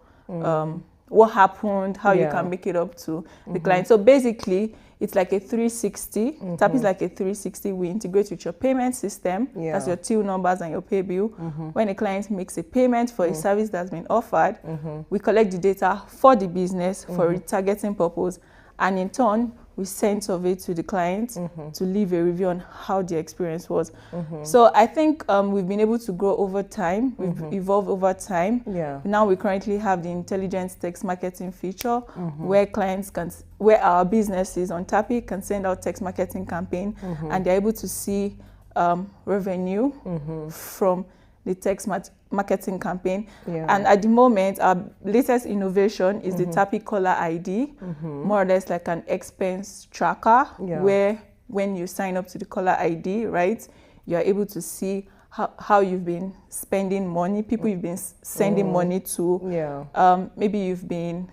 what happened, how you can make it up to the client. So basically, it's like a 360. Tap is like a 360. We integrate with your payment system. That's your till numbers and your pay bill. When a client makes a payment for a service that's been offered, we collect the data for the business for retargeting purpose, and in turn, we send survey to the client to leave a review on how the experience was. So I think we've been able to grow over time. We've evolved over time. Now we currently have the intelligent text marketing feature where clients can, where our businesses on Tapi can send out text marketing campaign and they're able to see revenue from the text marketing campaign. And at the moment, our latest innovation is the Tapi Caller ID, more or less like an expense tracker, where when you sign up to the Caller ID, right, you're able to see how you've been spending money, people you've been sending money to, maybe you've been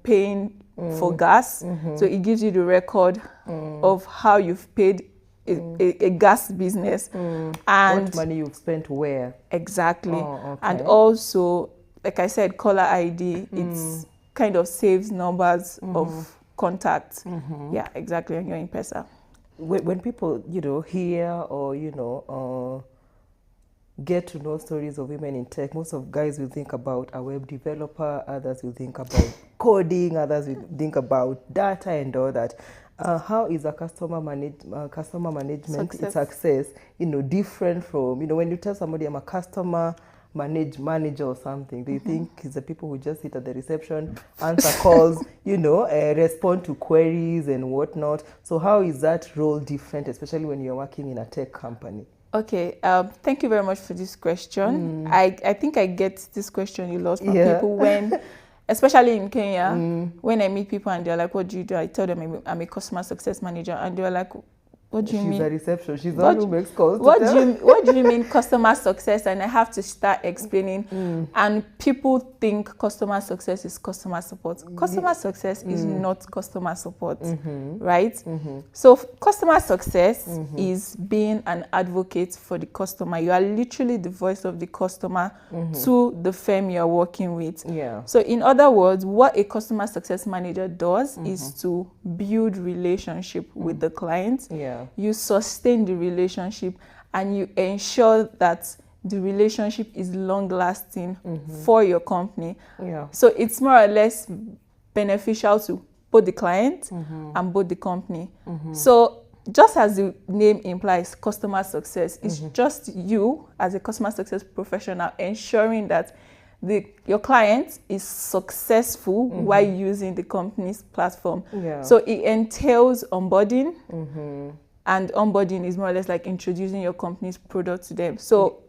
paying for gas, so it gives you the record of how you've paid a gas business and
what money you've spent where
exactly. And also, like I said, caller ID, it's kind of saves numbers of contact. Yeah, exactly, on your M-Pesa.
When people, hear or, get to know stories of women in tech, most of guys will think about a web developer, others will think about coding, others will think about data and all that. How is a customer management success, different from, when you tell somebody I'm a customer manager or something, they think it's the people who just sit at the reception, answer calls, respond to queries and whatnot. So how is that role different, especially when you're working in a tech company?
Okay, thank you very much for this question. I think I get this question a lot from people when, especially in Kenya, when I meet people and they're like, what do you do? I tell them I'm a customer success manager, and they're like, what do you mean?
She's a reception. She's the one who makes calls.
What do you mean customer success? And I have to start explaining. And people think customer success is customer support. Customer success is not customer support, right? So customer success is being an advocate for the customer. You are literally the voice of the customer to the firm you are working with. So in other words, what a customer success manager does is to build relationship with the client. You sustain the relationship and you ensure that the relationship is long lasting for your company. So it's more or less beneficial to both the client and both the company. So just as the name implies, customer success, it's just you as a customer success professional ensuring that your client is successful while using the company's platform. So it entails onboarding, and onboarding is more or less like introducing your company's product to them. So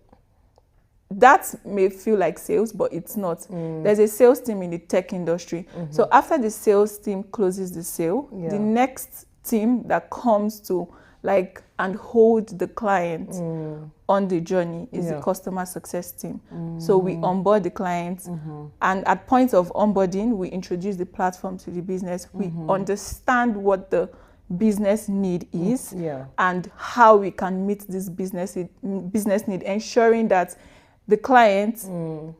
that may feel like sales, but it's not. There's a sales team in the tech industry. So after the sales team closes the sale, the next team that comes to and hold the client on the journey is the customer success team. So we onboard the clients, and at point of onboarding, we introduce the platform to the business. We understand what the business need is and how we can meet this business need, ensuring that the client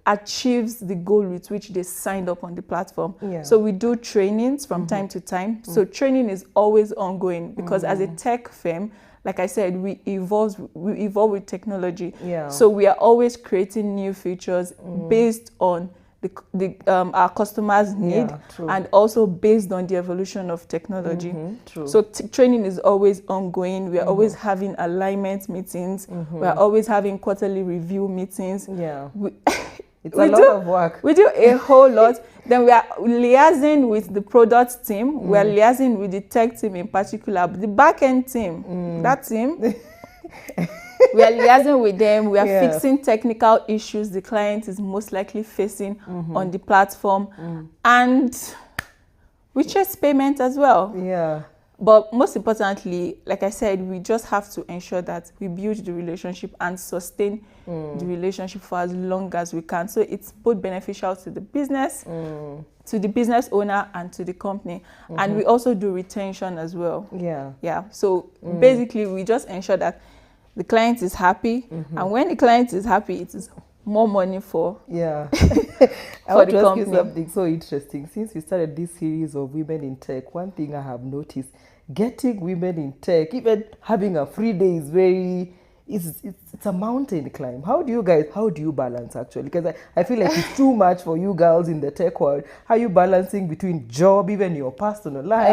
achieves the goal with which they signed up on the platform. So we do trainings from time to time. So training is always ongoing because as a tech firm, like I said, we evolve with technology. So we are always creating new features based on our customers' need and also based on the evolution of technology. So training is always ongoing. We are always having alignment meetings. We are always having quarterly review meetings.
It's a lot of work.
We do a whole lot. Then we are liaising with the product team. We are liaising with the tech team in particular. The back-end team, that team, we are liaising with them. We are fixing technical issues the client is most likely facing on the platform. And we chase payment as well. But most importantly, like I said, we just have to ensure that we build the relationship and sustain the relationship for as long as we can. So it's both beneficial to the business, to the business owner, and to the company. And we also do retention as well. So basically, we just ensure that the client is happy. And when the client is happy, it is more money for
I
for
want
the
to ask you
company.
something so interesting. Since we started this series of women in tech, one thing I have noticed, getting women in tech, even having a free day is very, it's a mountain climb. How do you balance actually? Because I feel like it's too much for you girls in the tech world. How are you balancing between job, even your personal life?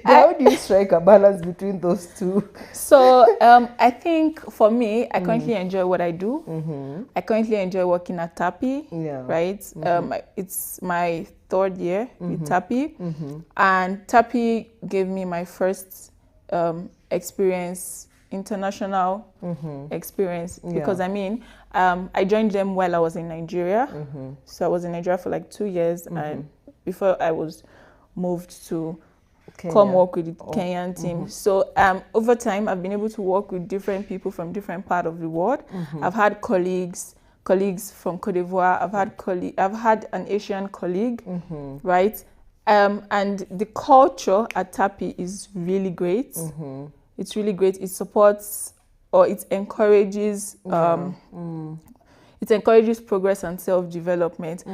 How do you strike a balance between those two?
So I think for me, I currently enjoy what I do. I currently enjoy working at Tapi, right? It's my third year with Tapi. And Tapi gave me my first international experience, because I joined them while I was in Nigeria. So I was in Nigeria for like 2 years, and before I was moved to come work with the Kenyan team. So over time, I've been able to work with different people from different parts of the world. I've had colleagues from Cote d'Ivoire. I've had an Asian colleague, right? And the culture at Tapi is really great. It's really great. It supports, or it encourages it encourages progress and self-development.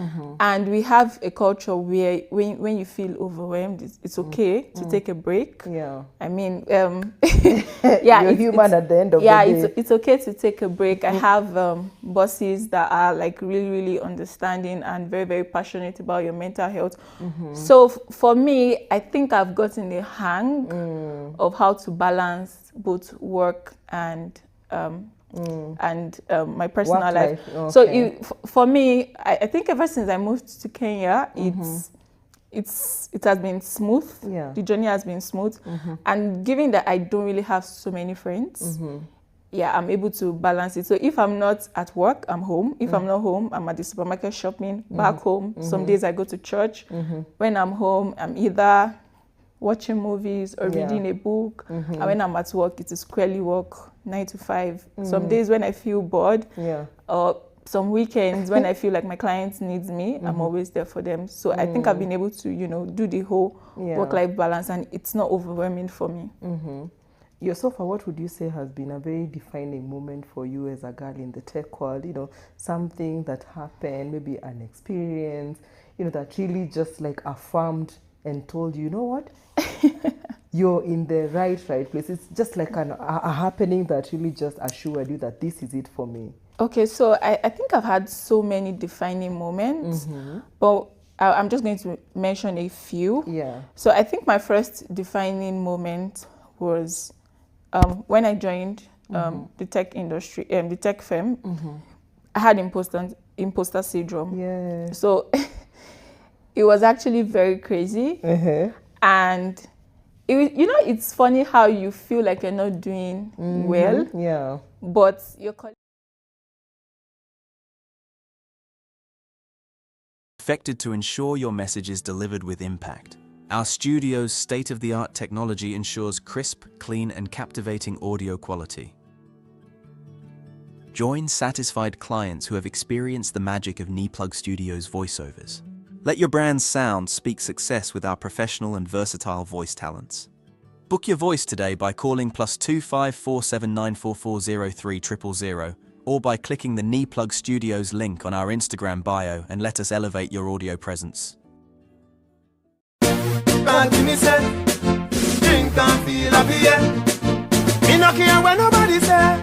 And we have a culture where when you feel overwhelmed, it's okay to take a break. I mean,
you're human at the end of the day.
It's okay to take a break. I have bosses that are like really, really understanding and very, very passionate about your mental health. So for me, I think I've gotten the hang of how to balance both work and my personal life.
Okay.
So for me, I think ever since I moved to Kenya, it has been smooth. The journey has been smooth. And given that I don't really have so many friends, I'm able to balance it. So if I'm not at work, I'm home. If I'm not home, I'm at the supermarket shopping, back home. Some days I go to church. When I'm home, I'm either watching movies or reading a book. And when I'm at work, it is squarely work, 9 to 5. Some days when I feel bored, or some weekends when I feel like my clients needs me, I'm always there for them. So I think I've been able to, do the whole work-life balance, and it's not overwhelming for me.
So far, what would you say has been a very defining moment for you as a girl in the tech world? Something that happened, maybe an experience, that really just like affirmed and told you know what? You're in the right place. It's just like a happening that really just assured you that this is it for me.
Okay, so I think I've had so many defining moments, but I'm just going to mention a few. So I think my first defining moment was when I joined the tech industry, the tech firm. I had imposter syndrome. So it was actually very crazy. And it's funny how you feel like you're not doing well, but your colleagues
Perfected to ensure your message is delivered with impact. Our studio's state-of-the-art technology ensures crisp, clean, and captivating audio quality. Join satisfied clients who have experienced the magic of Niplug Studios voiceovers. Let your brand's sound speak success with our professional and versatile voice talents. Book your voice today by calling +25 4794403 000 or by clicking the Niplug Studios link on our Instagram bio and let us elevate your audio presence.
Me no care when nobody say.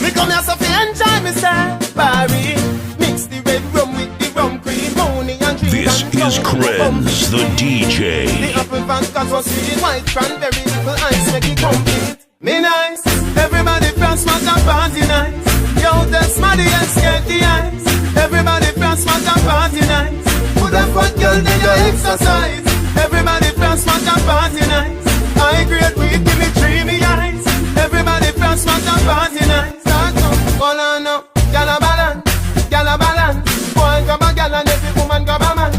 Me come here so fi enjoy myself. Barry, mix the red rum with the rum cream, honey and drink.
This is Krenz, the DJ.
The apple vodka so sweet, white cranberry, little ice make it complete. Me nice, everybody from smash and party nice. Yo, that's Maddie and get the ice. Everybody from smash and party nice. Put a fat girl then you exercise. Everybody from smash and party nice. I great weed, give me dreamy eyes. Everybody from smash and party nice. Start up, all on up, gyal a balance, boy grab a gyal and every woman grab a man.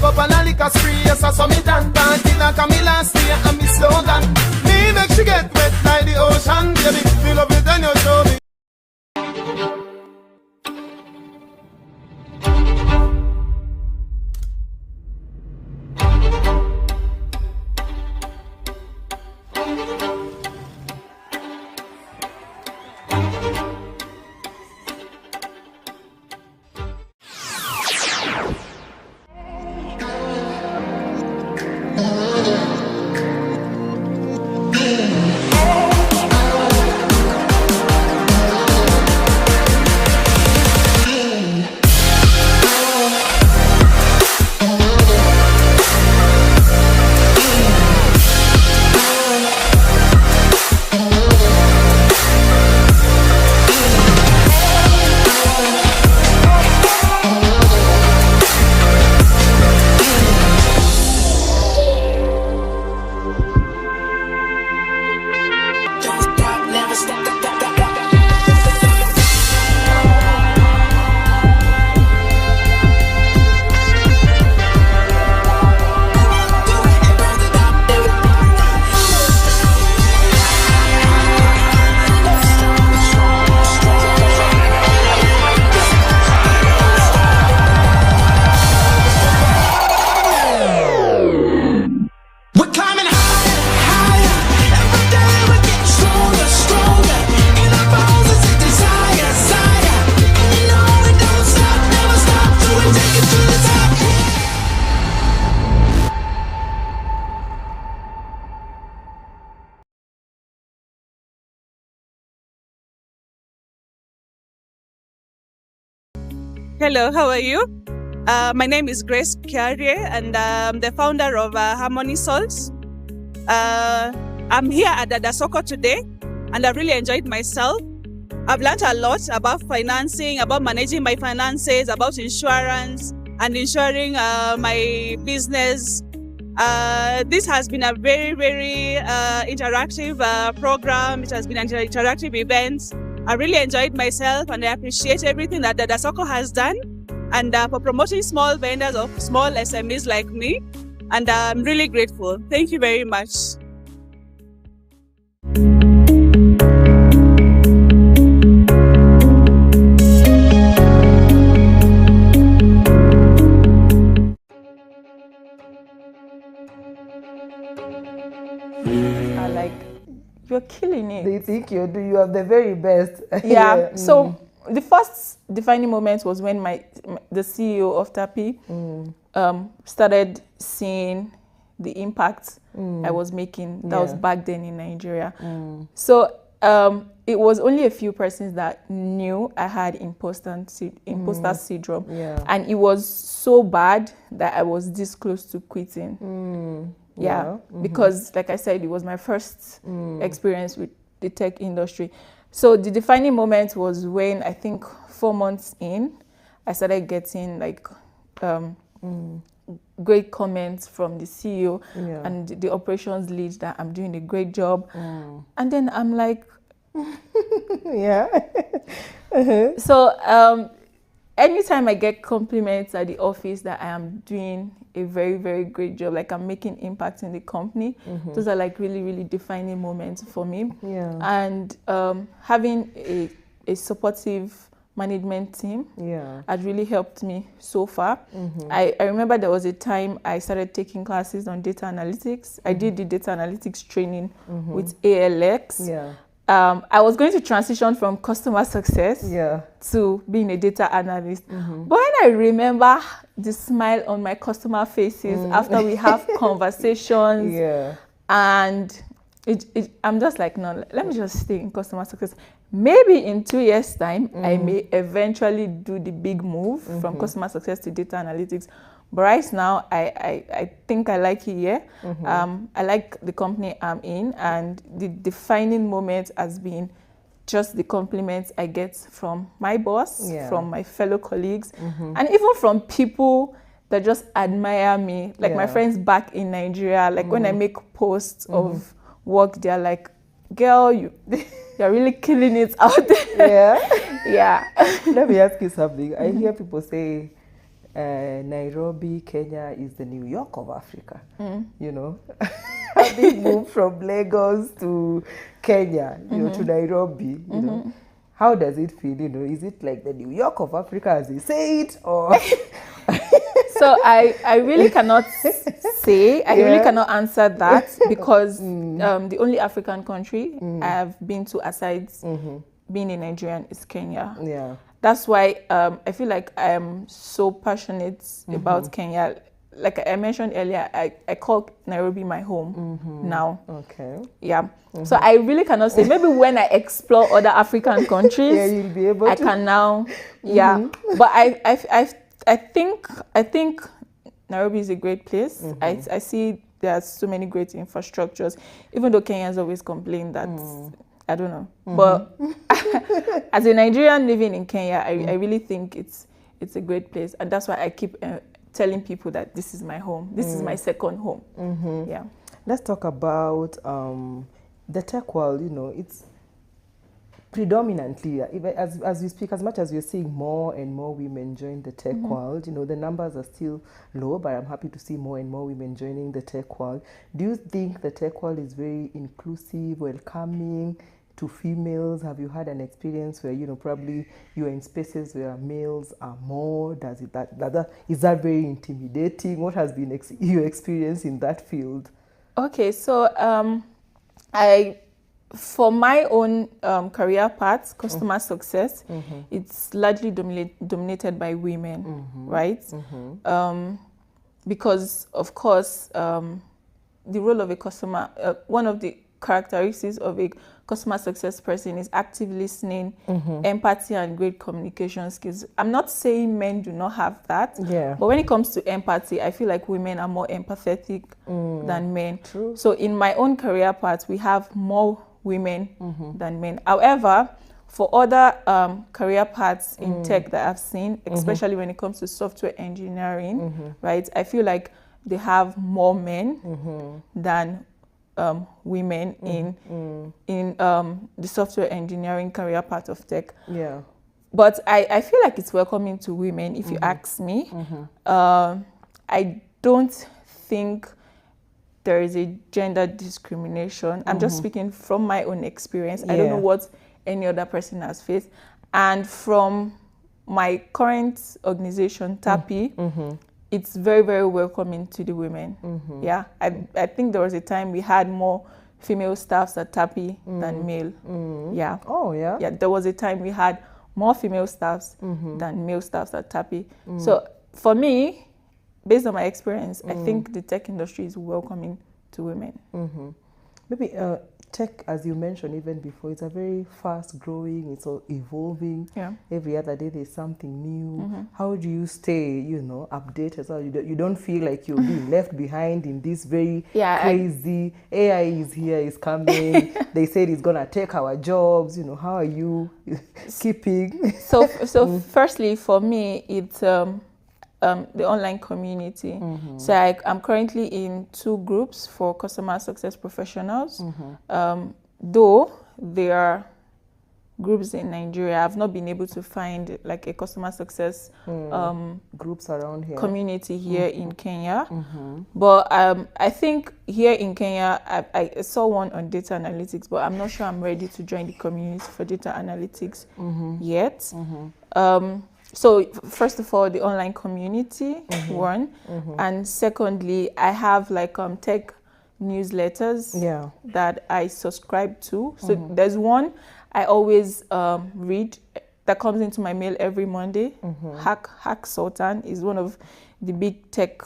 Go on a liquor spree, yes I saw me done. Party like a me last year and me slogan. Me make she get wet like the ocean, baby. Fill up it and you show me.
Hello, how are you? My name is Grace Kiarie, and I'm the founder of Harmony Salts. I'm here at Dada Soko today, and I really enjoyed myself. I've learned a lot about financing, about managing my finances, about insurance, and ensuring my business. This has been a very, very interactive program. It has been an interactive event. I really enjoyed myself, and I appreciate everything that Dada Soko has done, and for promoting small vendors of small SMEs like me. And I'm really grateful. Thank you very much.
You're killing it.
They think you are the very best.
Yeah. So the first defining moment was when the CEO of Tapi started seeing the impact I was making. That was back then in Nigeria. So it was only a few persons that knew I had imposter syndrome, and it was so bad that I was this close to quitting. Because like I said, it was my first experience with the tech industry. So the defining moment was when I think 4 months in, I started getting like great comments from the CEO and the operations lead that I'm doing a great job. And then I'm like, So anytime I get compliments at the office that I am doing a very, very great job, like I'm making impact in the company, those are like really, really defining moments for me. And having a supportive management team has really helped me so far. I remember there was a time I started taking classes on data analytics. I did the data analytics training with ALX. I was going to transition from customer success to being a data analyst. But when I remember the smile on my customer faces after we have conversations, and I'm just like, no, let me just stay in customer success. Maybe in 2 years' time, I may eventually do the big move from customer success to data analytics. But right now, I think I like it here. I like the company I'm in, and the defining moment has been just the compliments I get from my boss, from my fellow colleagues, and even from people that just admire me. Like my friends back in Nigeria, like when I make posts of work, they're like, girl, you're really killing it out there.
Let me ask you something. I hear people say, Nairobi, Kenya is the New York of Africa. You know, having moved from Lagos to Kenya, you know, to Nairobi, you know, how does it feel? You know, is it like the New York of Africa, as they say it, or?
So I really cannot say. I really cannot answer that because the only African country I have been to aside being a Nigerian is Kenya. That's why I feel like I am so passionate about Kenya. Like I mentioned earlier, I call Nairobi my home now. So I really cannot say. Maybe when I explore other African countries,
you'll be able
I
to.
can now. But I think Nairobi is a great place. I see there's so many great infrastructures, even though Kenyans always complain that I don't know. But as a Nigerian living in Kenya, I really think it's a great place, and that's why I keep telling people that this is my home. This is my second home.
Let's talk about the tech world. You know, it's predominantly, as we speak, as much as we're seeing more and more women join the tech world, you know, the numbers are still low, but I'm happy to see more and more women joining the tech world. Do you think the tech world is very inclusive, welcoming to females? Have you had an experience where, you know, probably you're in spaces where males are more? Is that very intimidating? What has been your experience in that field?
Okay, so for my own career path, customer success, it's largely dominated by women, right? Because, of course, the role of a customer, one of the characteristics of a customer success person is active listening, empathy, and great communication skills. I'm not saying men do not have that, but when it comes to empathy, I feel like women are more empathetic than men.
True.
So in my own career path, we have more women than men. However, for other career paths in tech that I've seen, especially when it comes to software engineering, right, I feel like they have more men than women in the software engineering career part of tech.
Yeah.
But I feel like it's welcoming to women, if you ask me. I don't think there is a gender discrimination. I'm just speaking from my own experience. I don't know what any other person has faced. And from my current organization, TAPI, it's very, very welcoming to the women. Yeah, I think there was a time we had more female staffs at TAPI than male. Yeah.
Oh, yeah?
Yeah, there was a time we had more female staffs than male staffs at TAPI. So for me, based on my experience, I think the tech industry is welcoming to women.
Maybe tech, as you mentioned even before, it's a very fast growing, it's all evolving. Every other day there's something new. How do you stay, updated? So you don't feel like you're being left behind in this very crazy, AI is here, is coming. They said it's gonna take our jobs. How are you keeping?
So firstly, for me, it's the online community. So I'm currently in 2 groups for customer success professionals. Though there are groups in Nigeria, I've not been able to find like a customer success
groups around here,
community here in Kenya. But I think here in Kenya, I saw one on data analytics, but I'm not sure I'm ready to join the community for data analytics yet. So first of all, the online community, one, and secondly, I have like tech newsletters that I subscribe to. So there's one I always read that comes into my mail every Monday. Hack Sultan is one of the big tech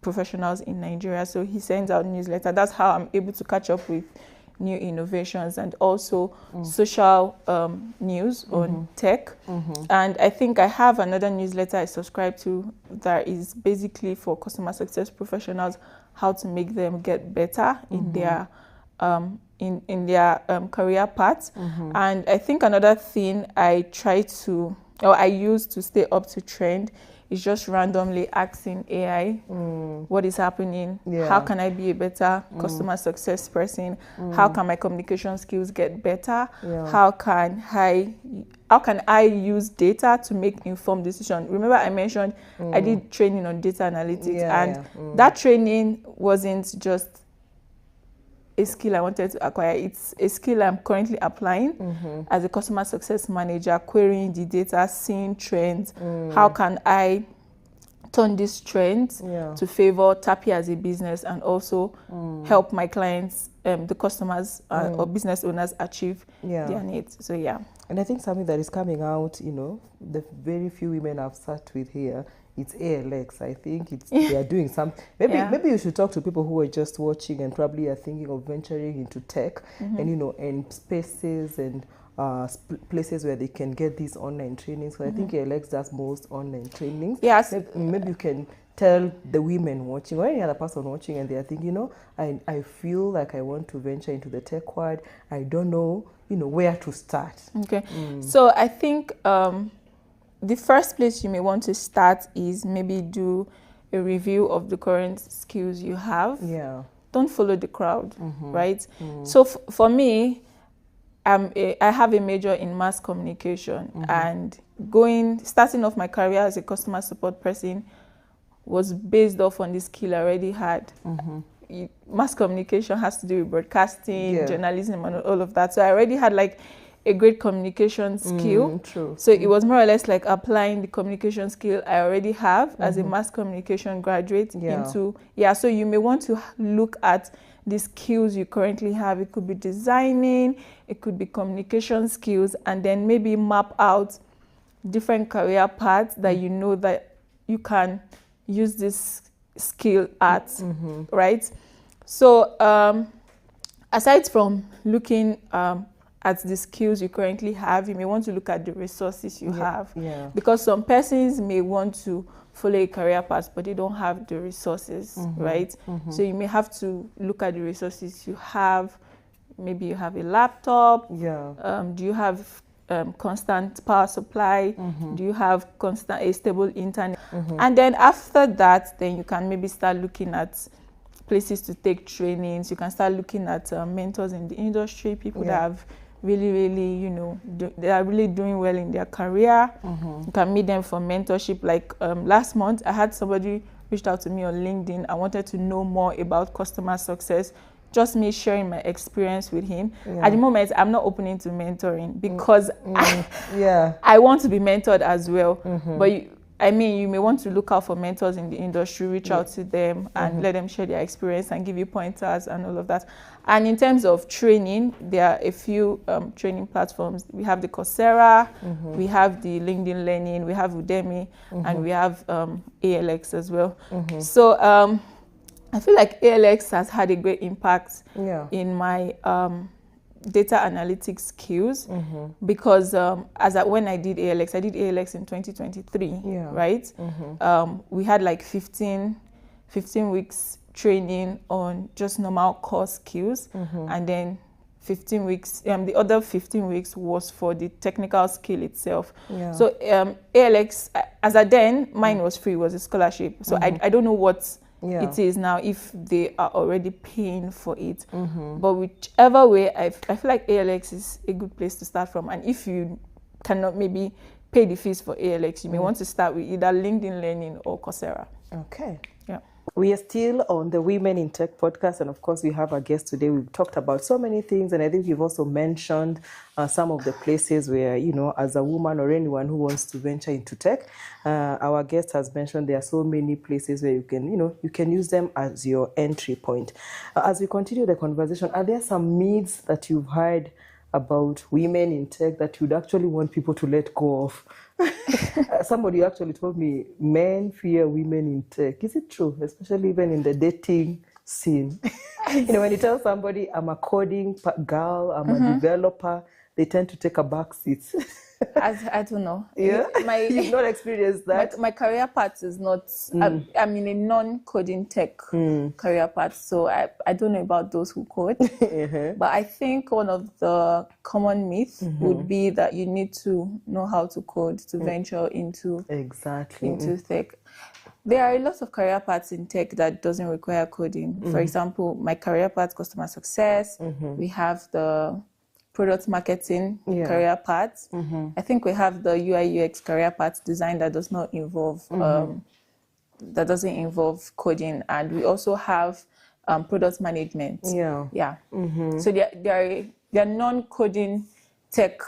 professionals in Nigeria. So he sends out newsletter. That's how I'm able to catch up with new innovations and also social news on tech. And I think I have another newsletter I subscribe to that is basically for customer success professionals, how to make them get better in their career paths. And I think another thing I use to stay up to trend is just randomly asking AI what is happening, how can I be a better customer success person, how can my communication skills get better, how can I use data to make informed decisions. Remember I mentioned I did training on data analytics and that training wasn't just a skill I wanted to acquire. It's a skill I'm currently applying as a customer success manager, querying the data, seeing trends. How can I turn these trends to favor TAPI as a business and also help my clients, the customers or business owners achieve their needs. So
and I think something that is coming out, the very few women I've sat with here, it's ALX. I think they are doing something. Maybe you should talk to people who are just watching and probably are thinking of venturing into tech and spaces and places where they can get these online trainings. So I think ALX does most online trainings.
Yes.
Maybe you can tell the women watching or any other person watching and they are thinking, I feel like I want to venture into the tech world. I don't know, where to start.
Okay. So I think the first place you may want to start is maybe do a review of the current skills you have. Don't follow the crowd, right? So for me, I have a major in mass communication and starting off my career as a customer support person was based off on the skill I already had. Mass communication has to do with broadcasting, journalism and all of that. So I already had like a great communication skill. So it was more or less like applying the communication skill I already have as a mass communication graduate into, so you may want to look at the skills you currently have. It could be designing, it could be communication skills, and then maybe map out different career paths that you know that you can use this skill at, right? So aside from looking at the skills you currently have, you may want to look at the resources you have. Because some persons may want to follow a career path, but they don't have the resources, right? So you may have to look at the resources you have. Maybe you have a laptop. Do you have constant power supply? Do you have a stable internet? And then after that, then you can maybe start looking at places to take trainings. You can start looking at mentors in the industry, people that have really, you know, they are really doing well in their career. You can meet them for mentorship. Like last month, I had somebody reached out to me on LinkedIn. I wanted to know more about customer success. Just me sharing my experience with him. At the moment, I'm not opening to mentoring because I want to be mentored as well. But you may want to look out for mentors in the industry, reach out to them and let them share their experience and give you pointers and all of that. And in terms of training, there are a few training platforms. We have the Coursera, we have the LinkedIn Learning, we have Udemy, and we have ALX as well. So I feel like ALX has had a great impact in my data analytics skills because when I did ALX in 2023, right? We had like 15 weeks training on just normal core skills, and then 15 weeks, the other 15 weeks was for the technical skill itself. So ALX, as at then, mine was free, was a scholarship. So I don't know what it is now if they are already paying for it. But whichever way, I feel like ALX is a good place to start from. And if you cannot maybe pay the fees for ALX, you may want to start with either LinkedIn Learning or Coursera.
Okay.
Yeah.
We are still on the Women in Tech podcast, and of course we have a guest today. We've talked about so many things, and I think you've also mentioned some of the places where, you know, as a woman or anyone who wants to venture into tech, our guest has mentioned there are so many places where you can use them as your entry point. As we continue the conversation, are there some myths that you've heard about women in tech that you'd actually want people to let go of? Somebody actually told me men fear women in tech. Is it true? Especially even in the dating scene. You know, when you tell somebody I'm a coding girl, I'm a developer, they tend to take a back seat.
I don't know.
Yeah, you've not experienced that.
My career path is not, I'm in a non-coding tech career path, so I don't know about those who code. But I think one of the common myths would be that you need to know how to code to venture into tech. There are a lot of career paths in tech that doesn't require coding. For example, my career path, customer success. We have the product marketing career path. I think we have the UI UX career path, design, that does not involve that doesn't involve coding, and we also have product management. So there are non-coding tech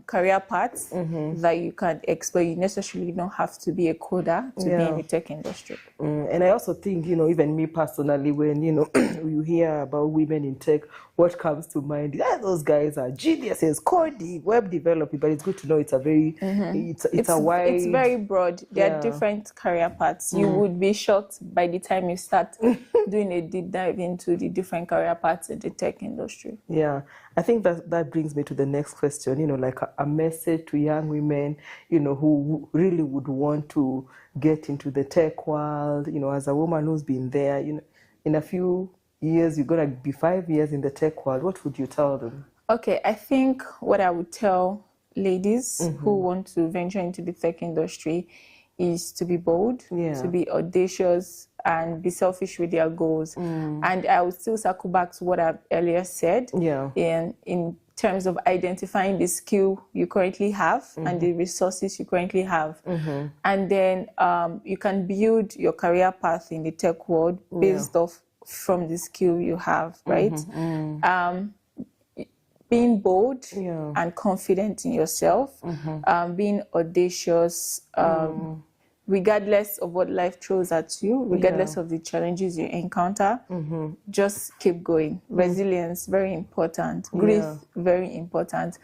career paths that you can explore. You necessarily don't have to be a coder to be in the tech industry.
And I also think, you know, even me personally, when, you know, you hear about women in tech, what comes to mind? Those guys are geniuses, coding, web developing, but it's good to know it's a very, it's a wide...
It's very broad. There are different career paths. You would be shocked by the time you start doing a deep dive into the different career paths in the tech industry.
Yeah, I think that brings me to the next question, you know, like a message to young women, you know, who really would want to get into the tech world, you know, as a woman who's been there, you know, in a few years, you're going to be 5 years in the tech world. What would you tell them?
Okay, I think what I would tell ladies who want to venture into the tech industry is to be bold, to be audacious, and be selfish with their goals. And I would still circle back to what I've earlier said in terms of identifying the skill you currently have and the resources you currently have. And then you can build your career path in the tech world based off from the skill you have, right? Being bold and confident in yourself, being audacious, regardless of what life throws at you, regardless of the challenges you encounter, just keep going. Resilience, very important. Grief, very important.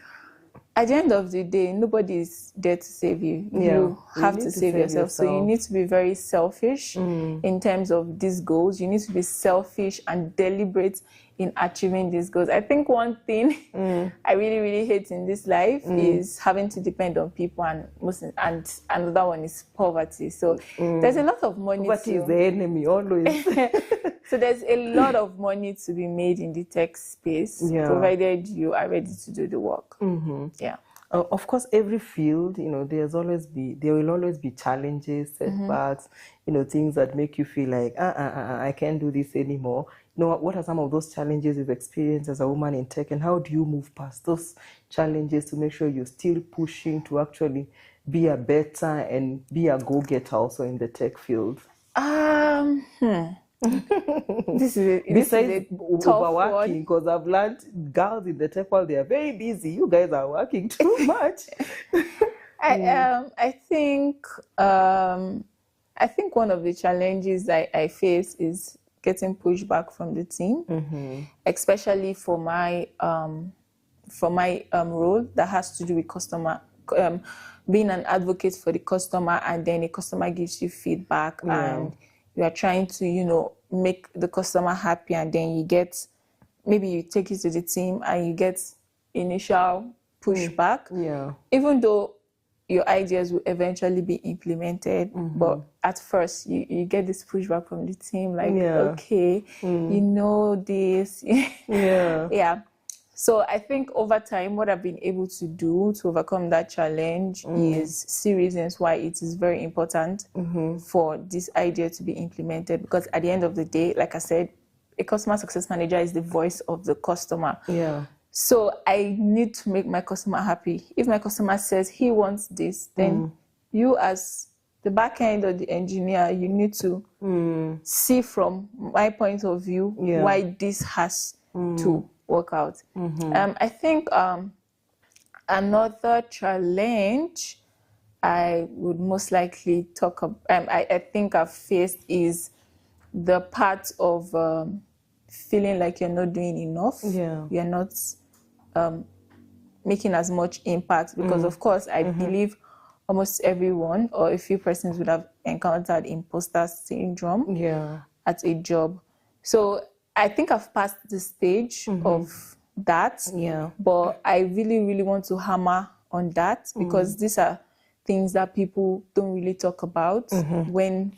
At the end of the day, nobody is there to save you. You have to save yourself. So you need to be very selfish in terms of these goals. You need to be selfish and deliberate in achieving these goals. I think one thing I really hate in this life is having to depend on people, and another one is poverty. So there's a lot of money.
Poverty is the enemy always.
So there's a lot of money to be made in the tech space, provided you are ready to do the work. Yeah.
Of course, every field, there will always be challenges, setbacks, things that make you feel like, I can't do this anymore. What are some of those challenges you've experienced as a woman in tech, and how do you move past those challenges to make sure you're still pushing to actually be a better and be a go-getter also in the tech field?
This is a
overworking, because I've learned girls in the tech world, they are very busy. You guys are working too much.
I think one of the challenges I face is getting pushback from the team, especially for my role that has to do with customer, being an advocate for the customer, and then a customer gives you feedback and you are trying to, make the customer happy, and then maybe you take it to the team and you get initial pushback. Even though your ideas will eventually be implemented, but at first you get this pushback from the team, like, okay, this. So I think over time, what I've been able to do to overcome that challenge is see reasons why it is very important for this idea to be implemented. Because at the end of the day, like I said, a customer success manager is the voice of the customer. So I need to make my customer happy. If my customer says he wants this, then you as the back end or the engineer, you need to see from my point of view why this has to work out. I think another challenge I would most likely talk about, I think I've faced, is the part of feeling like you're not doing enough. You're not making as much impact, because of course I believe almost everyone or a few persons would have encountered imposter syndrome at a job. So I think I've passed the stage of that, but I really want to hammer on that, because these are things that people don't really talk about when